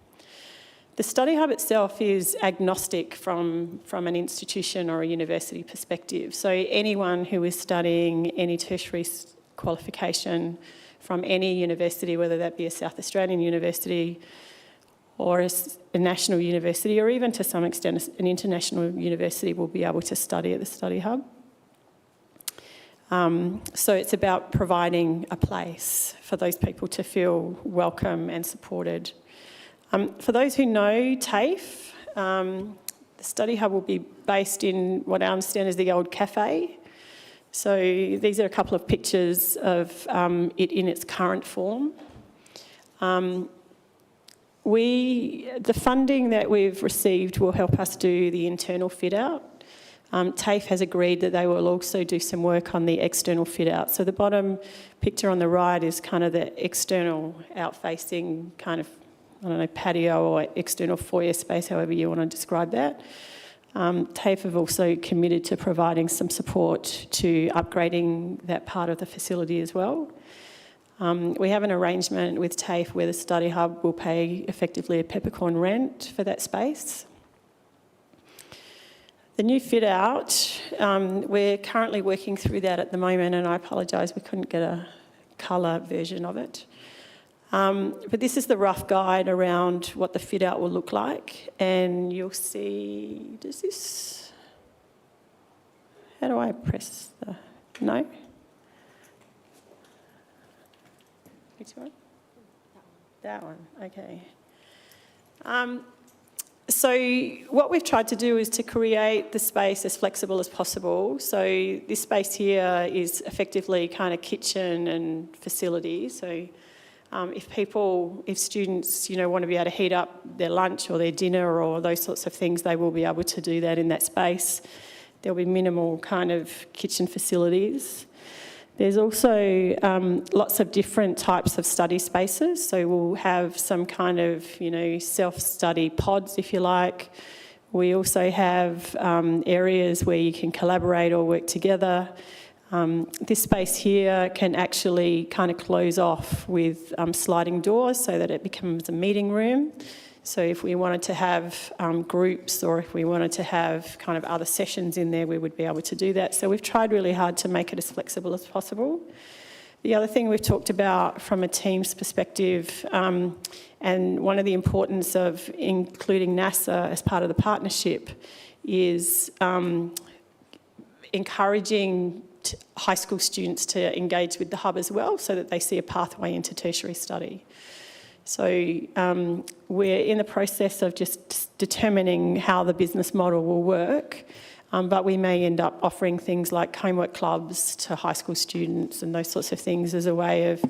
The study hub itself is agnostic from an institution or a university perspective. So anyone who is studying any tertiary qualification from any university, whether that be a South Australian university or a national university, or even to some extent an international university, will be able to study at the study hub. So it's about providing a place for those people to feel welcome and supported. For those who know TAFE, the study hub will be based in what I understand is the old cafe. So these are a couple of pictures of it in its current form. The funding that we've received will help us do the internal fit out. TAFE has agreed that they will also do some work on the external fit out. So the bottom picture on the right is kind of the external out-facing kind of, I don't know, patio or external foyer space, however you want to describe that. TAFE have also committed to providing some support to upgrading that part of the facility as well. We have an arrangement with TAFE where the study hub will pay effectively a peppercorn rent for that space. The new fit out, we're currently working through that at the moment, and I apologise we couldn't get a colour version of it. But this is the rough guide around what the fit out will look like, and you'll see, does this, how do I press the, no? Which one? That one, okay. So what we've tried to do is to create the space as flexible as possible. So this space here is effectively kind of kitchen and facility. So if students, want to be able to heat up their lunch or their dinner or those sorts of things, they will be able to do that in that space. There'll be minimal kind of kitchen facilities. There's also lots of different types of study spaces. So we'll have some kind of, self-study pods, if you like. We also have areas where you can collaborate or work together. This space here can actually kind of close off with sliding doors so that it becomes a meeting room. So if we wanted to have groups or if we wanted to have kind of other sessions in there, we would be able to do that. So we've tried really hard to make it as flexible as possible. The other thing we've talked about from a team's perspective, and one of the importance of including NASA as part of the partnership, is encouraging high school students to engage with the hub as well so that they see a pathway into tertiary study. So we're in the process of just determining how the business model will work, but we may end up offering things like homework clubs to high school students and those sorts of things as a way of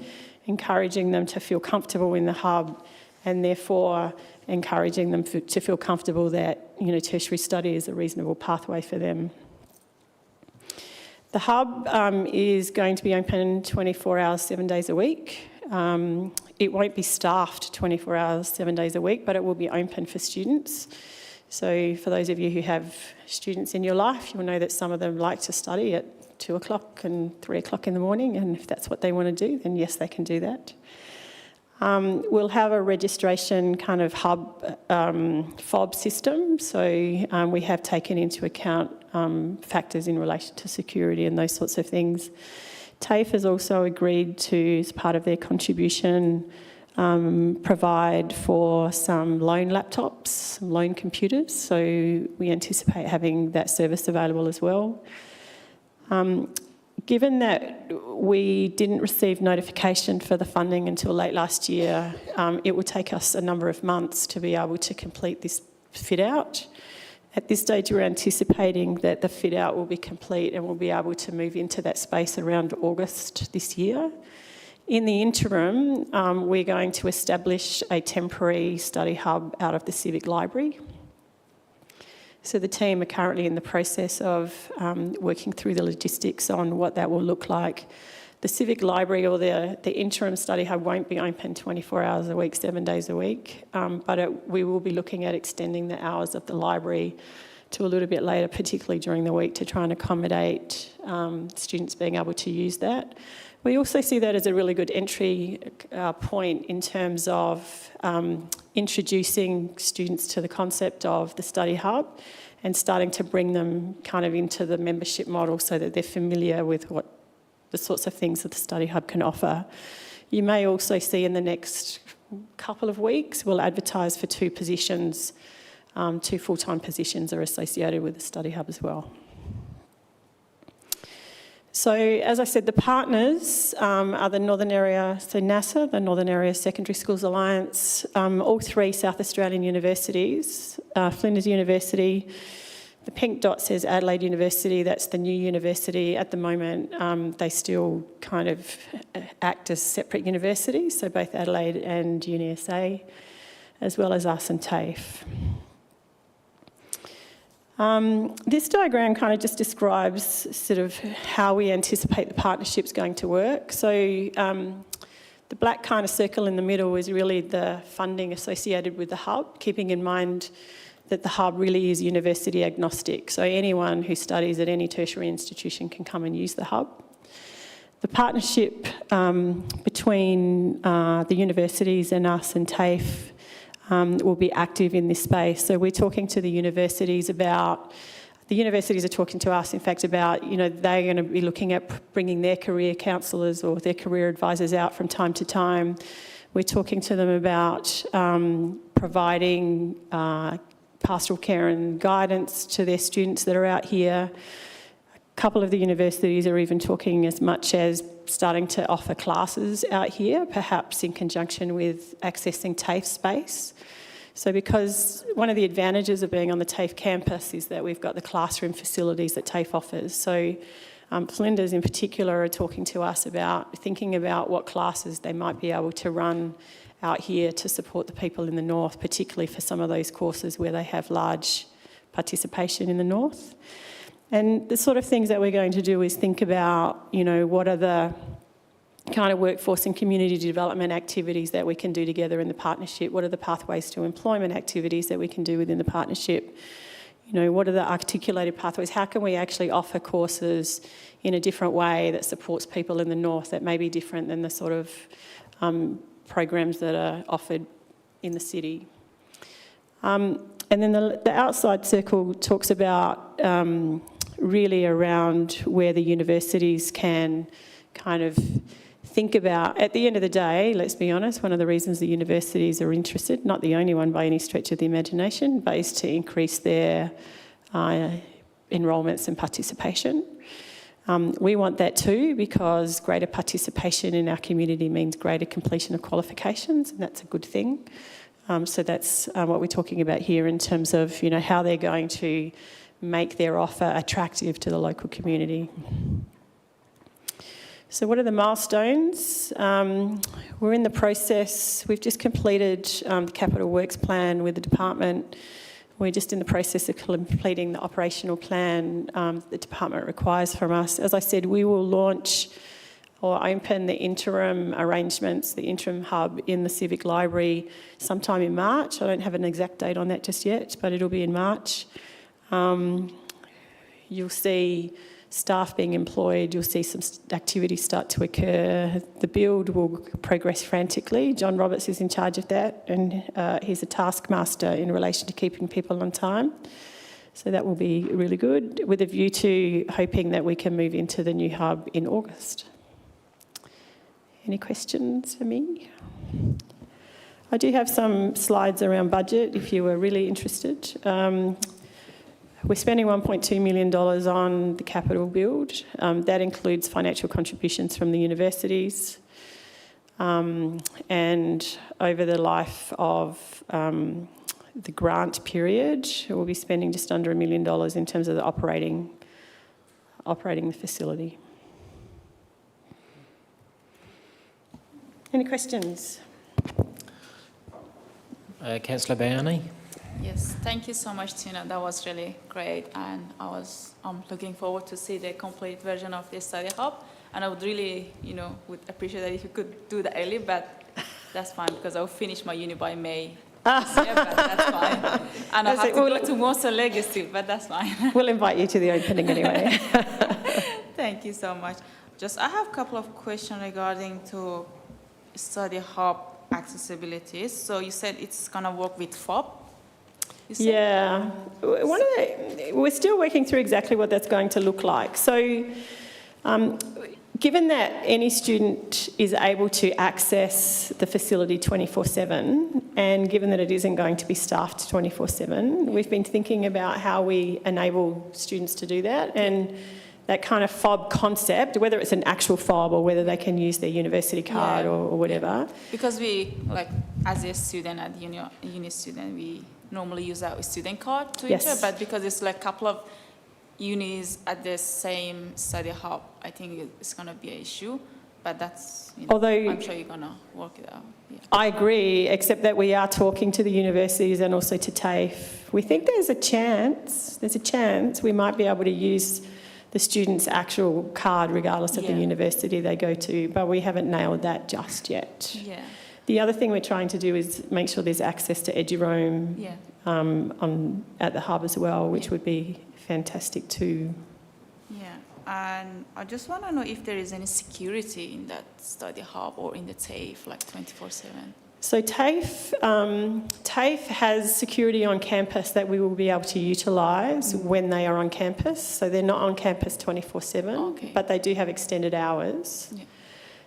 encouraging them to feel comfortable in the hub and therefore encouraging them to feel comfortable that tertiary study is a reasonable pathway for them. The hub is going to be open 24 hours, 7 days a week. It won't be staffed 24 hours, 7 days a week, but it will be open for students. So for those of you who have students in your life, you'll know that some of them like to study at 2 o'clock and 3 o'clock in the morning, and if that's what they want to do, then yes, they can do that. We'll have a registration kind of hub fob system, so we have taken into account factors in relation to security and those sorts of things. TAFE has also agreed to, as part of their contribution, provide for some loan laptops, some loan computers, so we anticipate having that service available as well. Given that we didn't receive notification for the funding until late last year, it will take us a number of months to be able to complete this fit out. At this stage, we're anticipating that the fit out will be complete and we'll be able to move into that space around August this year. In the interim, we're going to establish a temporary study hub out of the Civic Library. So the team are currently in the process of working through the logistics on what that will look like. The Civic Library or the interim study hub won't be open 24 hours a week, 7 days a week, but we will be looking at extending the hours of the library to a little bit later, particularly during the week, to try and accommodate students being able to use that. We also see that as a really good entry point in terms of introducing students to the concept of the study hub and starting to bring them kind of into the membership model so that they're familiar with what the sorts of things that the study hub can offer. You may also see in the next couple of weeks, we'll advertise for 2 positions. 2 full-time positions are associated with the study hub as well. So, as I said, the partners are the Northern Area, so NASA, the Northern Area Secondary Schools Alliance, all 3 South Australian universities, Flinders University. The pink dot says Adelaide University, that's the new university. At the moment, they still kind of act as separate universities, so both Adelaide and UniSA, as well as us and TAFE. This diagram kind of just describes sort of how we anticipate the partnership's going to work. So the black kind of circle in the middle is really the funding associated with the hub, keeping in mind that the hub really is university agnostic. So anyone who studies at any tertiary institution can come and use the hub. The partnership between the universities and us and TAFE will be active in this space. So we're talking to the universities about, the universities are talking to us, in fact, about, they're going to be looking at bringing their career counsellors or their career advisors out from time to time. We're talking to them about providing pastoral care and guidance to their students that are out here. A couple of the universities are even talking as much as starting to offer classes out here, perhaps in conjunction with accessing TAFE space. So because one of the advantages of being on the TAFE campus is that we've got the classroom facilities that TAFE offers. So Flinders in particular are talking to us about thinking about what classes they might be able to run out here to support the people in the north, particularly for some of those courses where they have large participation in the north. And the sort of things that we're going to do is think about, what are the kind of workforce and community development activities that we can do together in the partnership? What are the pathways to employment activities that we can do within the partnership? What are the articulated pathways? How can we actually offer courses in a different way that supports people in the north that may be different than the sort of programs that are offered in the city? And then the outside circle talks about really around where the universities can kind of think about, at the end of the day, let's be honest, one of the reasons the universities are interested, not the only one by any stretch of the imagination, but is to increase their enrolments and participation. We want that too, because greater participation in our community means greater completion of qualifications, and that's a good thing. So that's what we're talking about here in terms of, how they're going to make their offer attractive to the local community. So what are the milestones? We're in the process. We've just completed the Capital Works plan with the department. We're just in the process of completing the operational plan the department requires from us. As I said, we will launch or open the interim arrangements, the interim hub in the Civic Library sometime in March. I don't have an exact date on that just yet, but it'll be in March. You'll see staff being employed, you'll see some activities start to occur. The build will progress frantically. John Roberts is in charge of that, and he's a taskmaster in relation to keeping people on time. So that will be really good, with a view to hoping that we can move into the new hub in August. Any questions for me? I do have some slides around budget if you were really interested. We're spending $1.2 million on the capital build. That includes financial contributions from the universities. And over the life of the grant period, we'll be spending just under $1 million in terms of the operating the facility. Any questions? Councillor Baiani. Yes, thank you so much, Tina. That was really great, and I'm looking forward to see the complete version of this study hub. And I would really, would appreciate that if you could do that early, but that's fine because I'll finish my uni by May. This year, but that's fine. And I have to go to Mosa Legacy, but that's fine. We'll invite you to the opening anyway. Thank you so much. I have a couple of questions regarding to study hub accessibility. So you said it's going to work with FOB? Yeah. We're still working through exactly what that's going to look like. So given that any student is able to access the facility 24/7, and given that it isn't going to be staffed 24/7, we've been thinking about how we enable students to do that, and that kind of FOB concept, whether it's an actual FOB or whether they can use their university card or whatever. Because we, as a student, at uni student, we normally use our student card to enter, but because it's a couple of unis at the same study hub, I think it's going to be an issue. But that's, although I'm sure you're going to work it out. Yeah. I agree, except that we are talking to the universities and also to TAFE. We think there's a chance we might be able to use the student's actual card regardless of the university they go to, but we haven't nailed that just yet. Yeah. The other thing we're trying to do is make sure there's access to EduRoam at the hub as well, which would be fantastic too. Yeah, and I just want to know if there is any security in that study hub or in the TAFE, 24/7. So TAFE has security on campus that we will be able to utilise when they are on campus. So they're not on campus 24/7, but they do have extended hours. Yeah.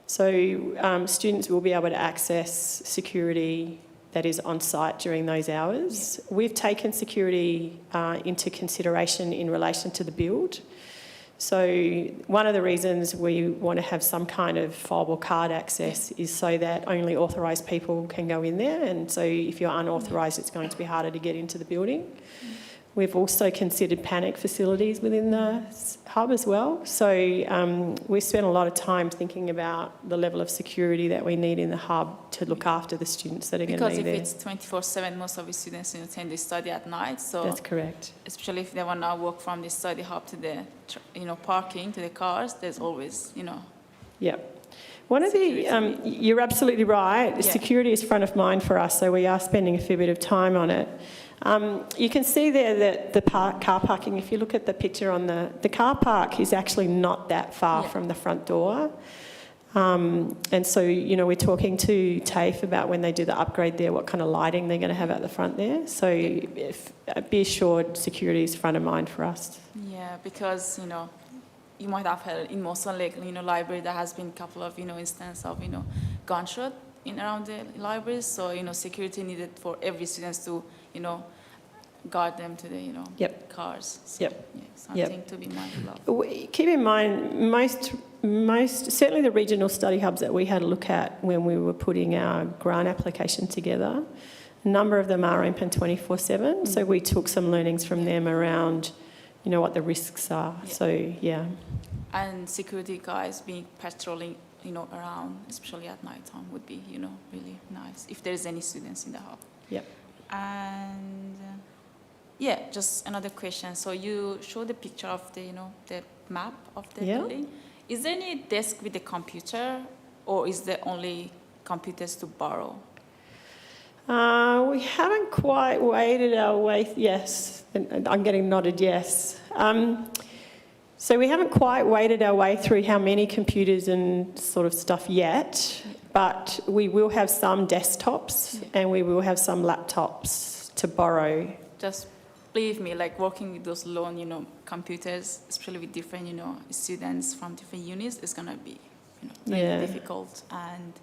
So students will be able to access security that is on site during those hours. Yeah. We've taken security into consideration in relation to the build. So one of the reasons we want to have some kind of FOB or card access is so that only authorised people can go in there, and so if you're unauthorised it's going to be harder to get into the building. We've also considered panic facilities within the hub as well. So we've spent a lot of time thinking about the level of security that we need in the hub to look after the students that are going to be there. Because if it's 24/7, most of the students tend to study at night. So that's correct. Especially if they want to walk from the study hub to the parking, to the cars, there's always, Yep. One of the, you're absolutely right, security is front of mind for us, so we are spending a fair bit of time on it. You can see there that the car parking, if you look at the picture on the car park is actually not that far from the front door. And so, we're talking to TAFE about when they do the upgrade there, what kind of lighting they're going to have at the front there. So be assured security is front of mind for us. Yeah, because, you might have heard in Mosa Lake, library, there has been a couple of, instances of, gunshot around the libraries. So, security needed for every student to, guard them to the, cars. So, something to be mindful of. Keep in mind, most, certainly the regional study hubs that we had a look at when we were putting our grant application together, a number of them are open 24/7. So we took some learnings from them around, what the risks are. Yeah. So, yeah. And security guys being patrolling, around, especially at night time, would be, really nice if there's any students in the hub. Yep. And just another question. So you showed the picture of the, the map of the building. Is there any desk with a computer, or is there only computers to borrow? We haven't quite waded our way. Yes, I'm getting nodded yes. So we haven't quite waded our way through how many computers and sort of stuff yet, but we will have some desktops and we will have some laptops to borrow. Just believe me, working with those lone, computers, especially with different, students from different units, is going to be, very difficult. And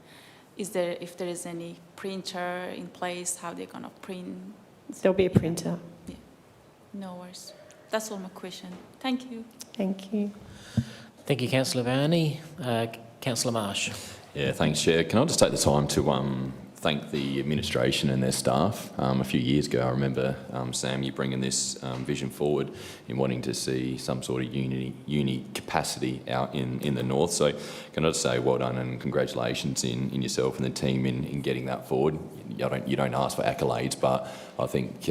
if there is any printer in place, how they're going to print? There'll be a printer. Yeah. No worries. That's all my question. Thank you. Thank you. Thank you, Councillor Varney. Councillor Marsh. Yeah, thanks, Chair. Can I just take the time to thank the administration and their staff? A few years ago, I remember, Sam, you bringing this vision forward in wanting to see some sort of uni capacity out in the north. So can I just say well done and congratulations in yourself and the team in getting that forward. You don't ask for accolades, but I think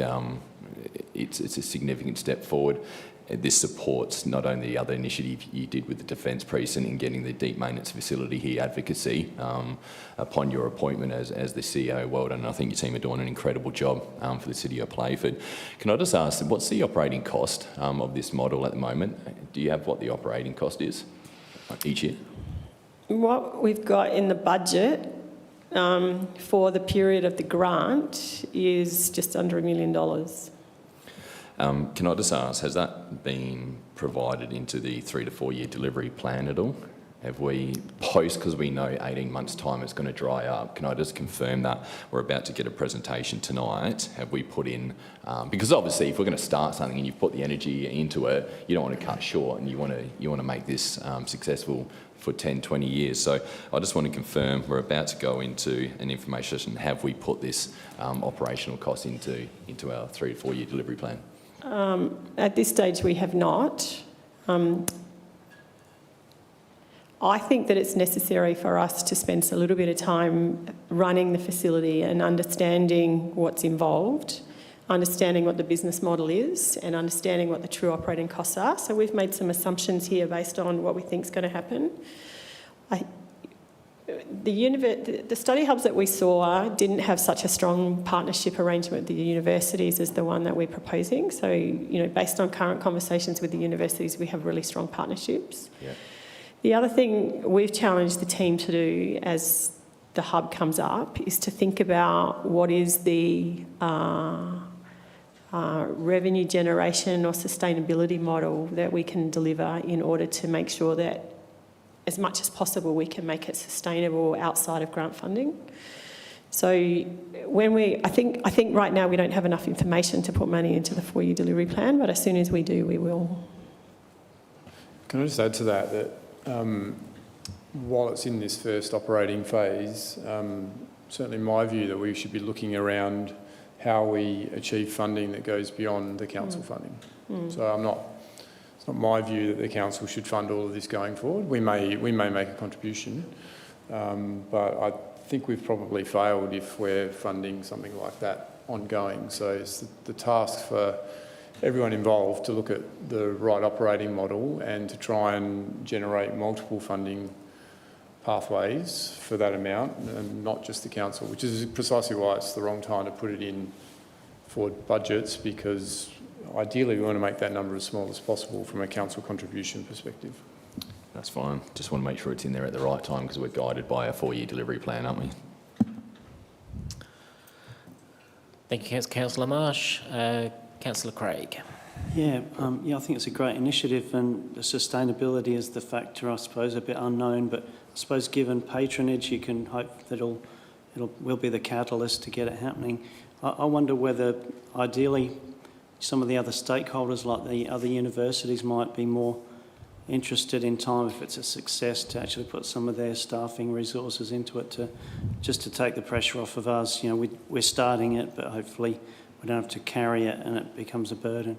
it's a significant step forward. this supports not only the other initiative you did with the Defence Precinct in getting the deep maintenance facility here advocacy upon your appointment as the CEO. Well done. I think your team are doing an incredible job for the City of Playford. Can I just ask, what's the operating cost of this model at the moment? Do you have what the operating cost is each year? What we've got in the budget for the period of the grant is just under $1 million. Can I just ask, has that been provided into the 3 to 4 year delivery plan at all? Have we, because we know 18 months' time it's going to dry up, can I just confirm that we're about to get a presentation tonight? Have we put in, because obviously if we're going to start something and you've put the energy into it, you don't want to cut short and you want to make this successful for 10, 20 years. So I just want to confirm we're about to go into an information session. Have we put this operational cost into our 3 to 4 year delivery plan? At this stage, we have not. I think that it's necessary for us to spend a little bit of time running the facility and understanding what's involved, understanding what the business model is, and understanding what the true operating costs are. So we've made some assumptions here based on what we think is going to happen. The study hubs that we saw didn't have such a strong partnership arrangement with the universities as the one that we're proposing. So, based on current conversations with the universities, we have really strong partnerships. Yeah. The other thing we've challenged the team to do as the hub comes up is to think about what is the revenue generation or sustainability model that we can deliver in order to make sure that as much as possible we can make it sustainable outside of grant funding. So I think right now we don't have enough information to put money into the 4 year delivery plan, but as soon as we do, we will. Can I just add to that while it's in this first operating phase, certainly my view that we should be looking around how we achieve funding that goes beyond the council funding. So it's not my view that the council should fund all of this going forward. We may make a contribution, but I think we've probably failed if we're funding something like that ongoing. So it's the task for everyone involved to look at the right operating model and to try and generate multiple funding pathways for that amount, and not just the council, which is precisely why it's the wrong time to put it in for budgets, because ideally we want to make that number as small as possible from a council contribution perspective. That's fine. Just want to make sure it's in there at the right time because we're guided by a 4 year delivery plan, aren't we? Thank you, Councillor Marsh. Councillor Craig. Yeah, I think it's a great initiative, and the sustainability is the factor, I suppose, a bit unknown, but I suppose given patronage, you can hope that will be the catalyst to get it happening. I wonder whether, ideally, some of the other stakeholders, like the other universities, might be more interested in time, if it's a success, to actually put some of their staffing resources into it, just to take the pressure off of us. We're starting it, but hopefully we don't have to carry it and it becomes a burden.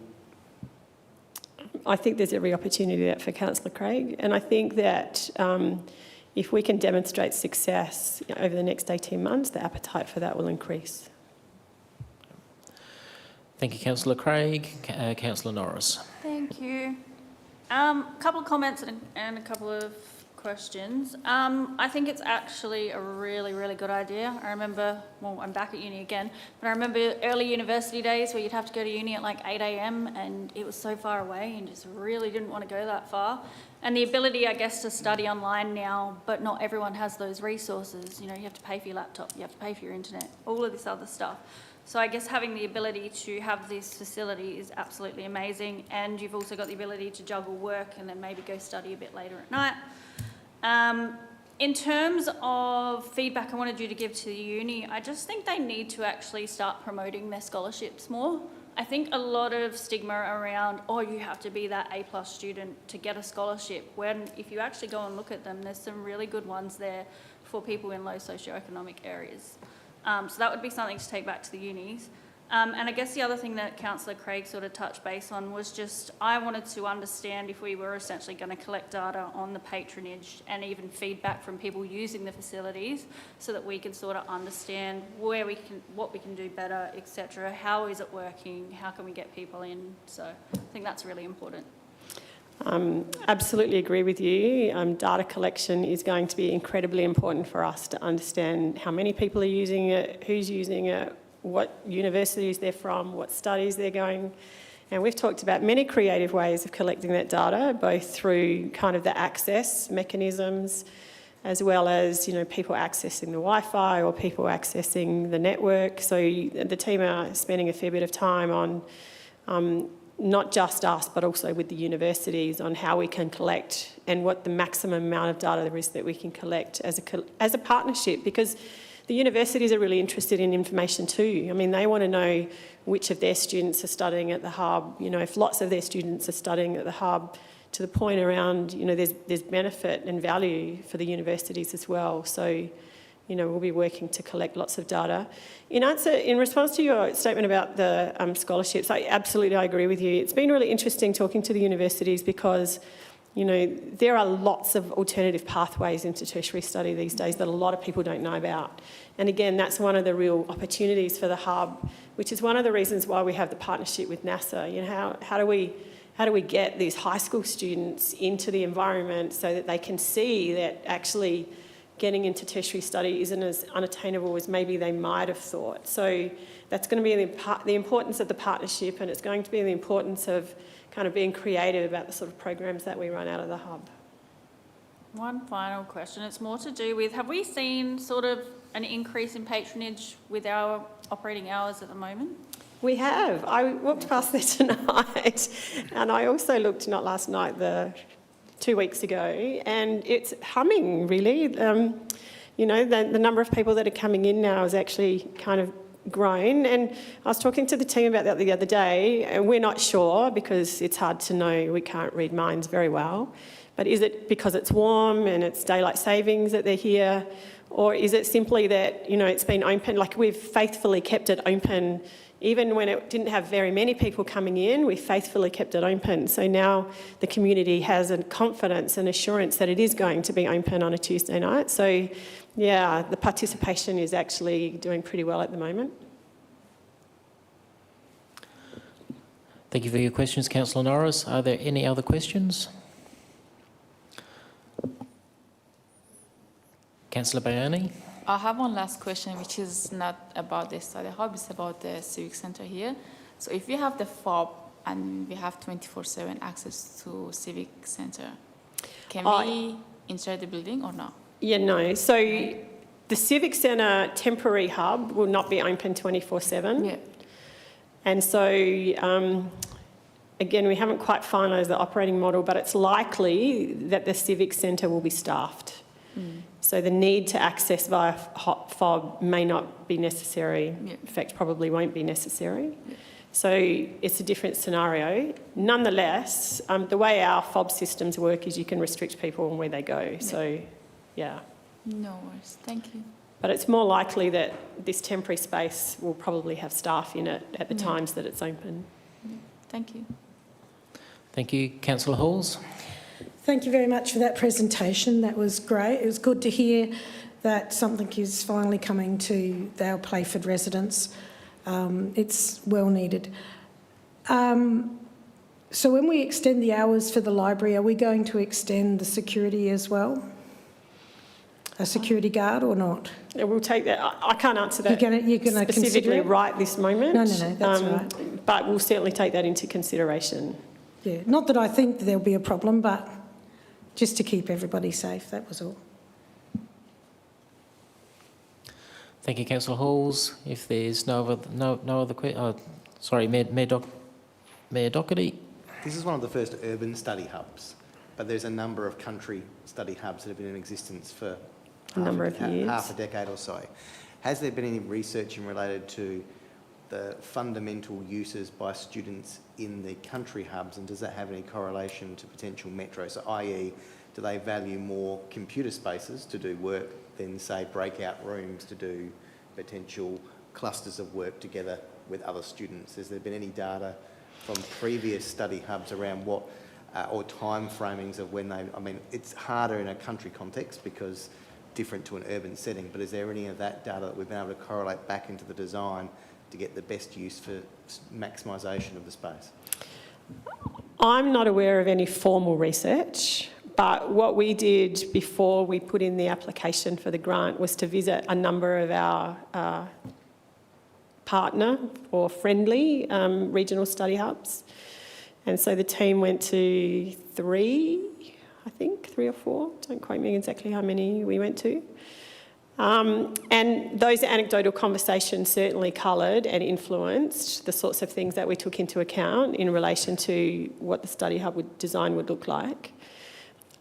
I think there's every opportunity for Councillor Craig, and I think that if we can demonstrate success over the next 18 months, the appetite for that will increase. Thank you, Councillor Craig. Councillor Norris. Thank you. A couple of comments and a couple of questions. I think it's actually a really, really good idea. I remember, I'm back at uni again, but I remember early university days where you'd have to go to uni at like 8 a.m. and it was so far away and just really didn't want to go that far. And the ability, I guess, to study online now, but not everyone has those resources. You have to pay for your laptop, you have to pay for your internet, all of this other stuff. So I guess having the ability to have this facility is absolutely amazing, and you've also got the ability to juggle work and then maybe go study a bit later at night. In terms of feedback I wanted you to give to the uni, I just think they need to actually start promoting their scholarships more. I think a lot of stigma around, you have to be that A+ student to get a scholarship, when if you actually go and look at them, there's some really good ones there for people in low socioeconomic areas. So that would be something to take back to the unis. And I guess the other thing that Councillor Craig sort of touched base on was just, I wanted to understand if we were essentially going to collect data on the patronage and even feedback from people using the facilities so that we can sort of understand where we can, what we can do better, etc. How is it working? How can we get people in? So I think that's really important. Absolutely agree with you. Data collection is going to be incredibly important for us to understand how many people are using it, who's using it, what universities they're from, what studies they're going. And we've talked about many creative ways of collecting that data, both through kind of the access mechanisms, as well as, you know, people accessing the Wi-Fi or people accessing the network. So the team are spending a fair bit of time on not just us, but also with the universities on how we can collect and what the maximum amount of data there is that we can collect as a partnership, because the universities are really interested in information too. I mean, they want to know which of their students are studying at the hub. You know, if lots of their students are studying at the hub, to the point around, you know, there's benefit and value for the universities as well. So, you know, we'll be working to collect lots of data. In response to your statement about the scholarships, I agree with you. It's been really interesting talking to the universities because, you know, there are lots of alternative pathways into tertiary study these days that a lot of people don't know about. And again, that's one of the real opportunities for the hub, which is one of the reasons why we have the partnership with NASA. You know, how do we get these high school students into the environment so that they can see that actually getting into tertiary study isn't as unattainable as maybe they might have thought. So that's going to be the importance of the partnership, and it's going to be the importance of kind of being creative about the sort of programs that we run out of the hub. One final question. It's more to do with, have we seen sort of an increase in patronage with our operating hours at the moment? We have. I walked past there tonight, and I also looked, not last night, 2 weeks ago, and it's humming, really. You know, the number of people that are coming in now is actually kind of grown. And I was talking to the team about that the other day, and we're not sure because it's hard to know. We can't read minds very well. But is it because it's warm and it's daylight savings that they're here? Or is it simply that, you know, it's been open, like we've faithfully kept it open. Even when it didn't have very many people coming in, we faithfully kept it open. So now the community has a confidence and assurance that it is going to be open on a Tuesday night. So, yeah, the participation is actually doing pretty well at the moment. Thank you for your questions, Councillor Norris. Are there any other questions? Councillor Bayani? I have one last question, which is not about the study hub, it's about the Civic Centre here. So if we have the FOB and we have 24/7 access to Civic Centre, can we enter the building or not? Yeah, no. So the Civic Centre temporary hub will not be open 24/7. Yeah. And so, again, we haven't quite finalised the operating model, but it's likely that the Civic Centre will be staffed. So the need to access via FOB may not be necessary. Yeah. In fact, probably won't be necessary. Yeah. So it's a different scenario. Nonetheless, the way our FOB systems work is you can restrict people on where they go. Yeah. So, yeah. No worries. Thank you. But it's more likely that this temporary space will probably have staff in it at the times that it's open. Yeah. Thank you. Thank you. Councillor Halls? Thank you very much for that presentation. That was great. It was good to hear that something is finally coming to our Playford residents. It's well needed. So when we extend the hours for the library, are we going to extend the security as well? A security guard or not? Yeah, we'll take that. I can't answer that you're gonna specifically right this moment. No, that's right. But we'll certainly take that into consideration. Yeah, not that I think there'll be a problem, but just to keep everybody safe, that was all. Thank you, Councillor Halls. If there's no other questions... sorry, Mayor Doherty. This is one of the first urban study hubs, but there's a number of country study hubs that have been in existence for half a decade or so. Has there been any research related to the fundamental uses by students in the country hubs, and does that have any correlation to potential metro? So i.e., do they value more computer spaces to do work than, say, breakout rooms to do potential clusters of work together with other students? Has there been any data from previous study hubs around what, or time framings of when they, I mean, it's harder in a country context because different to an urban setting, but is there any of that data that we've been able to correlate back into the design to get the best use for maximisation of the space? I'm not aware of any formal research, but what we did before we put in the application for the grant was to visit a number of our partner or friendly regional study hubs. And so the team went to 3 or 4, don't quote me exactly how many we went to. And those anecdotal conversations certainly coloured and influenced the sorts of things that we took into account in relation to what the study hub design would look like.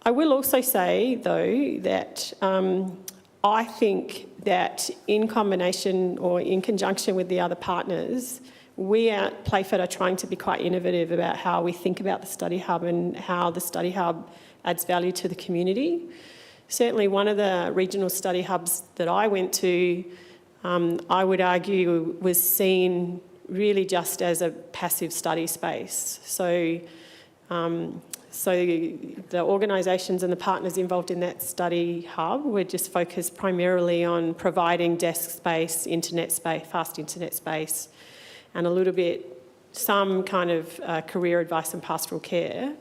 I will also say, though, that I think that in combination or in conjunction with the other partners, we at Playford are trying to be quite innovative about how we think about the study hub and how the study hub adds value to the community. Certainly one of the regional study hubs that I went to, I would argue was seen really just as a passive study space. So the organisations and the partners involved in that study hub were just focused primarily on providing desk space, internet space, fast internet space, and a little bit, some kind of career advice and pastoral care.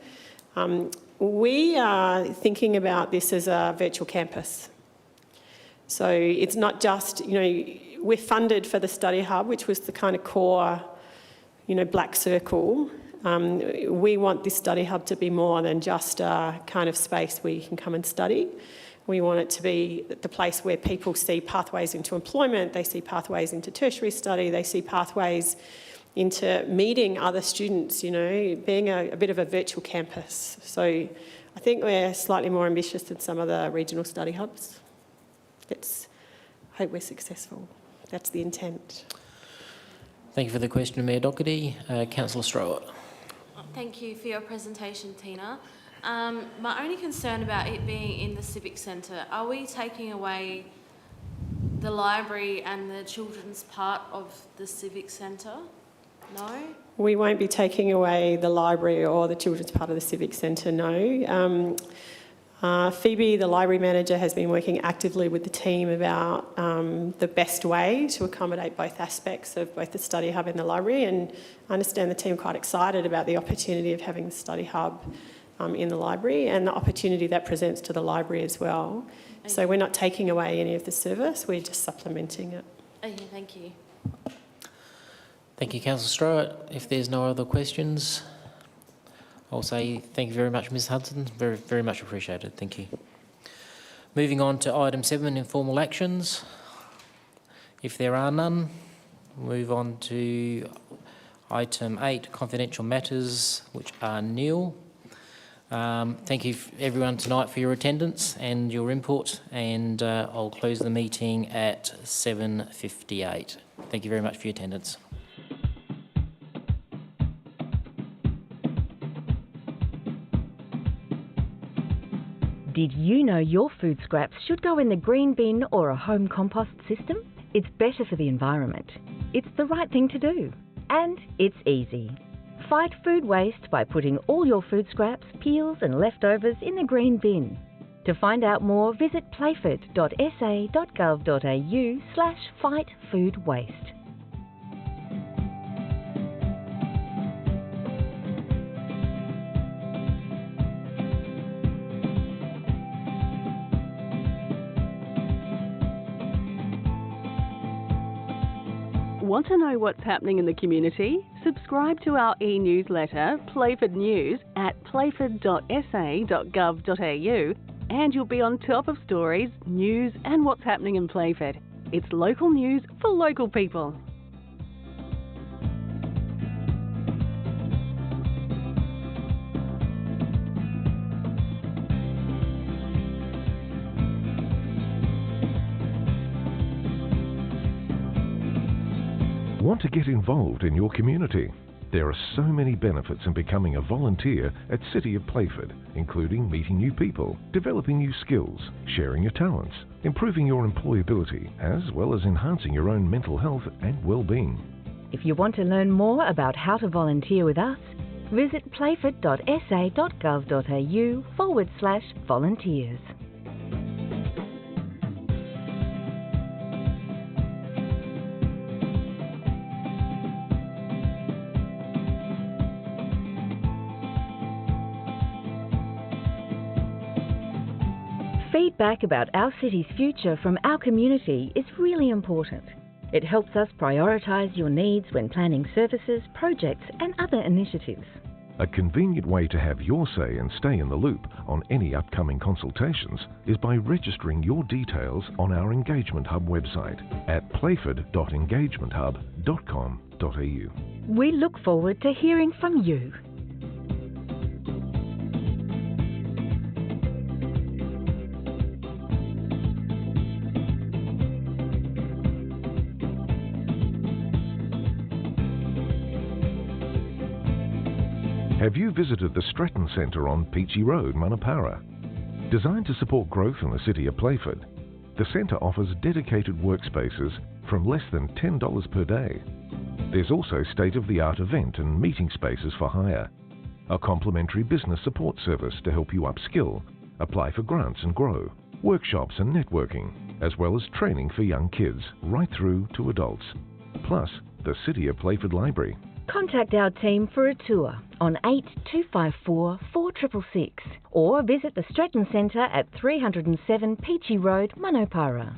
We are thinking about this as a virtual campus. So it's not just, we're funded for the study hub, which was the kind of core, black circle. We want this study hub to be more than just a kind of space where you can come and study. We want it to be the place where people see pathways into employment, they see pathways into tertiary study, they see pathways into meeting other students, being a bit of a virtual campus. So I think we're slightly more ambitious than some of the regional study hubs. Let's hope we're successful. That's the intent. Thank you for the question, Mayor Doherty. Councillor Strowett. Thank you for your presentation, Tina. My only concern about it being in the Civic Centre, are we taking away the library and the children's part of the Civic Centre? No? We won't be taking away the library or the children's part of the Civic Centre, no. Phoebe, the library manager, has been working actively with the team about the best way to accommodate both aspects of both the study hub and the library, and I understand the team are quite excited about the opportunity of having the study hub in the library and the opportunity that presents to the library as well. So we're not taking away any of the service, we're just supplementing it. Okay, thank you. Thank you, Councillor Strowett. If there's no other questions, I'll say thank you very much, Ms Hudson. Very, very much appreciated. Thank you. Moving on to item 7, informal actions. If there are none, we'll move on to item 8, confidential matters, which are nil. Thank you everyone tonight for your attendance and your input, and I'll close the meeting at 7:58. Thank you very much for your attendance. Did you know your food scraps should go in the green bin or a home compost system? It's better for the environment. It's the right thing to do. And it's easy. Fight food waste by putting all your food scraps, peels and leftovers in the green bin. To find out more, visit playford.sa.gov.au/fightfoodwaste. Want to know what's happening in the community? Subscribe to our e-newsletter, Playford News, at playford.sa.gov.au, and you'll be on top of stories, news and what's happening in Playford. It's local news for local people. Want to get involved in your community? There are so many benefits in becoming a volunteer at City of Playford, including meeting new people, developing new skills, sharing your talents, improving your employability, as well as enhancing your own mental health and well-being. If you want to learn more about how to volunteer with us, visit playford.sa.gov.au/volunteers. Feedback about our city's future from our community is really important. It helps us prioritise your needs when planning services, projects and other initiatives. A convenient way to have your say and stay in the loop on any upcoming consultations is by registering your details on our Engagement Hub website at playford.engagementhub.com.au. We look forward to hearing from you. Have you visited the Stratton Centre on Peachy Road, Manapara? Designed to support growth in the city of Playford, the centre offers dedicated workspaces from less than $10 per day. There's also state-of-the-art event and meeting spaces for hire, a complimentary business support service to help you upskill, apply for grants and grow, workshops and networking, as well as training for young kids right through to adults. Plus, the City of Playford Library. Contact our team for a tour on 8254 4666 or visit the Stratton Centre at 307 Peachy Road, Manapara.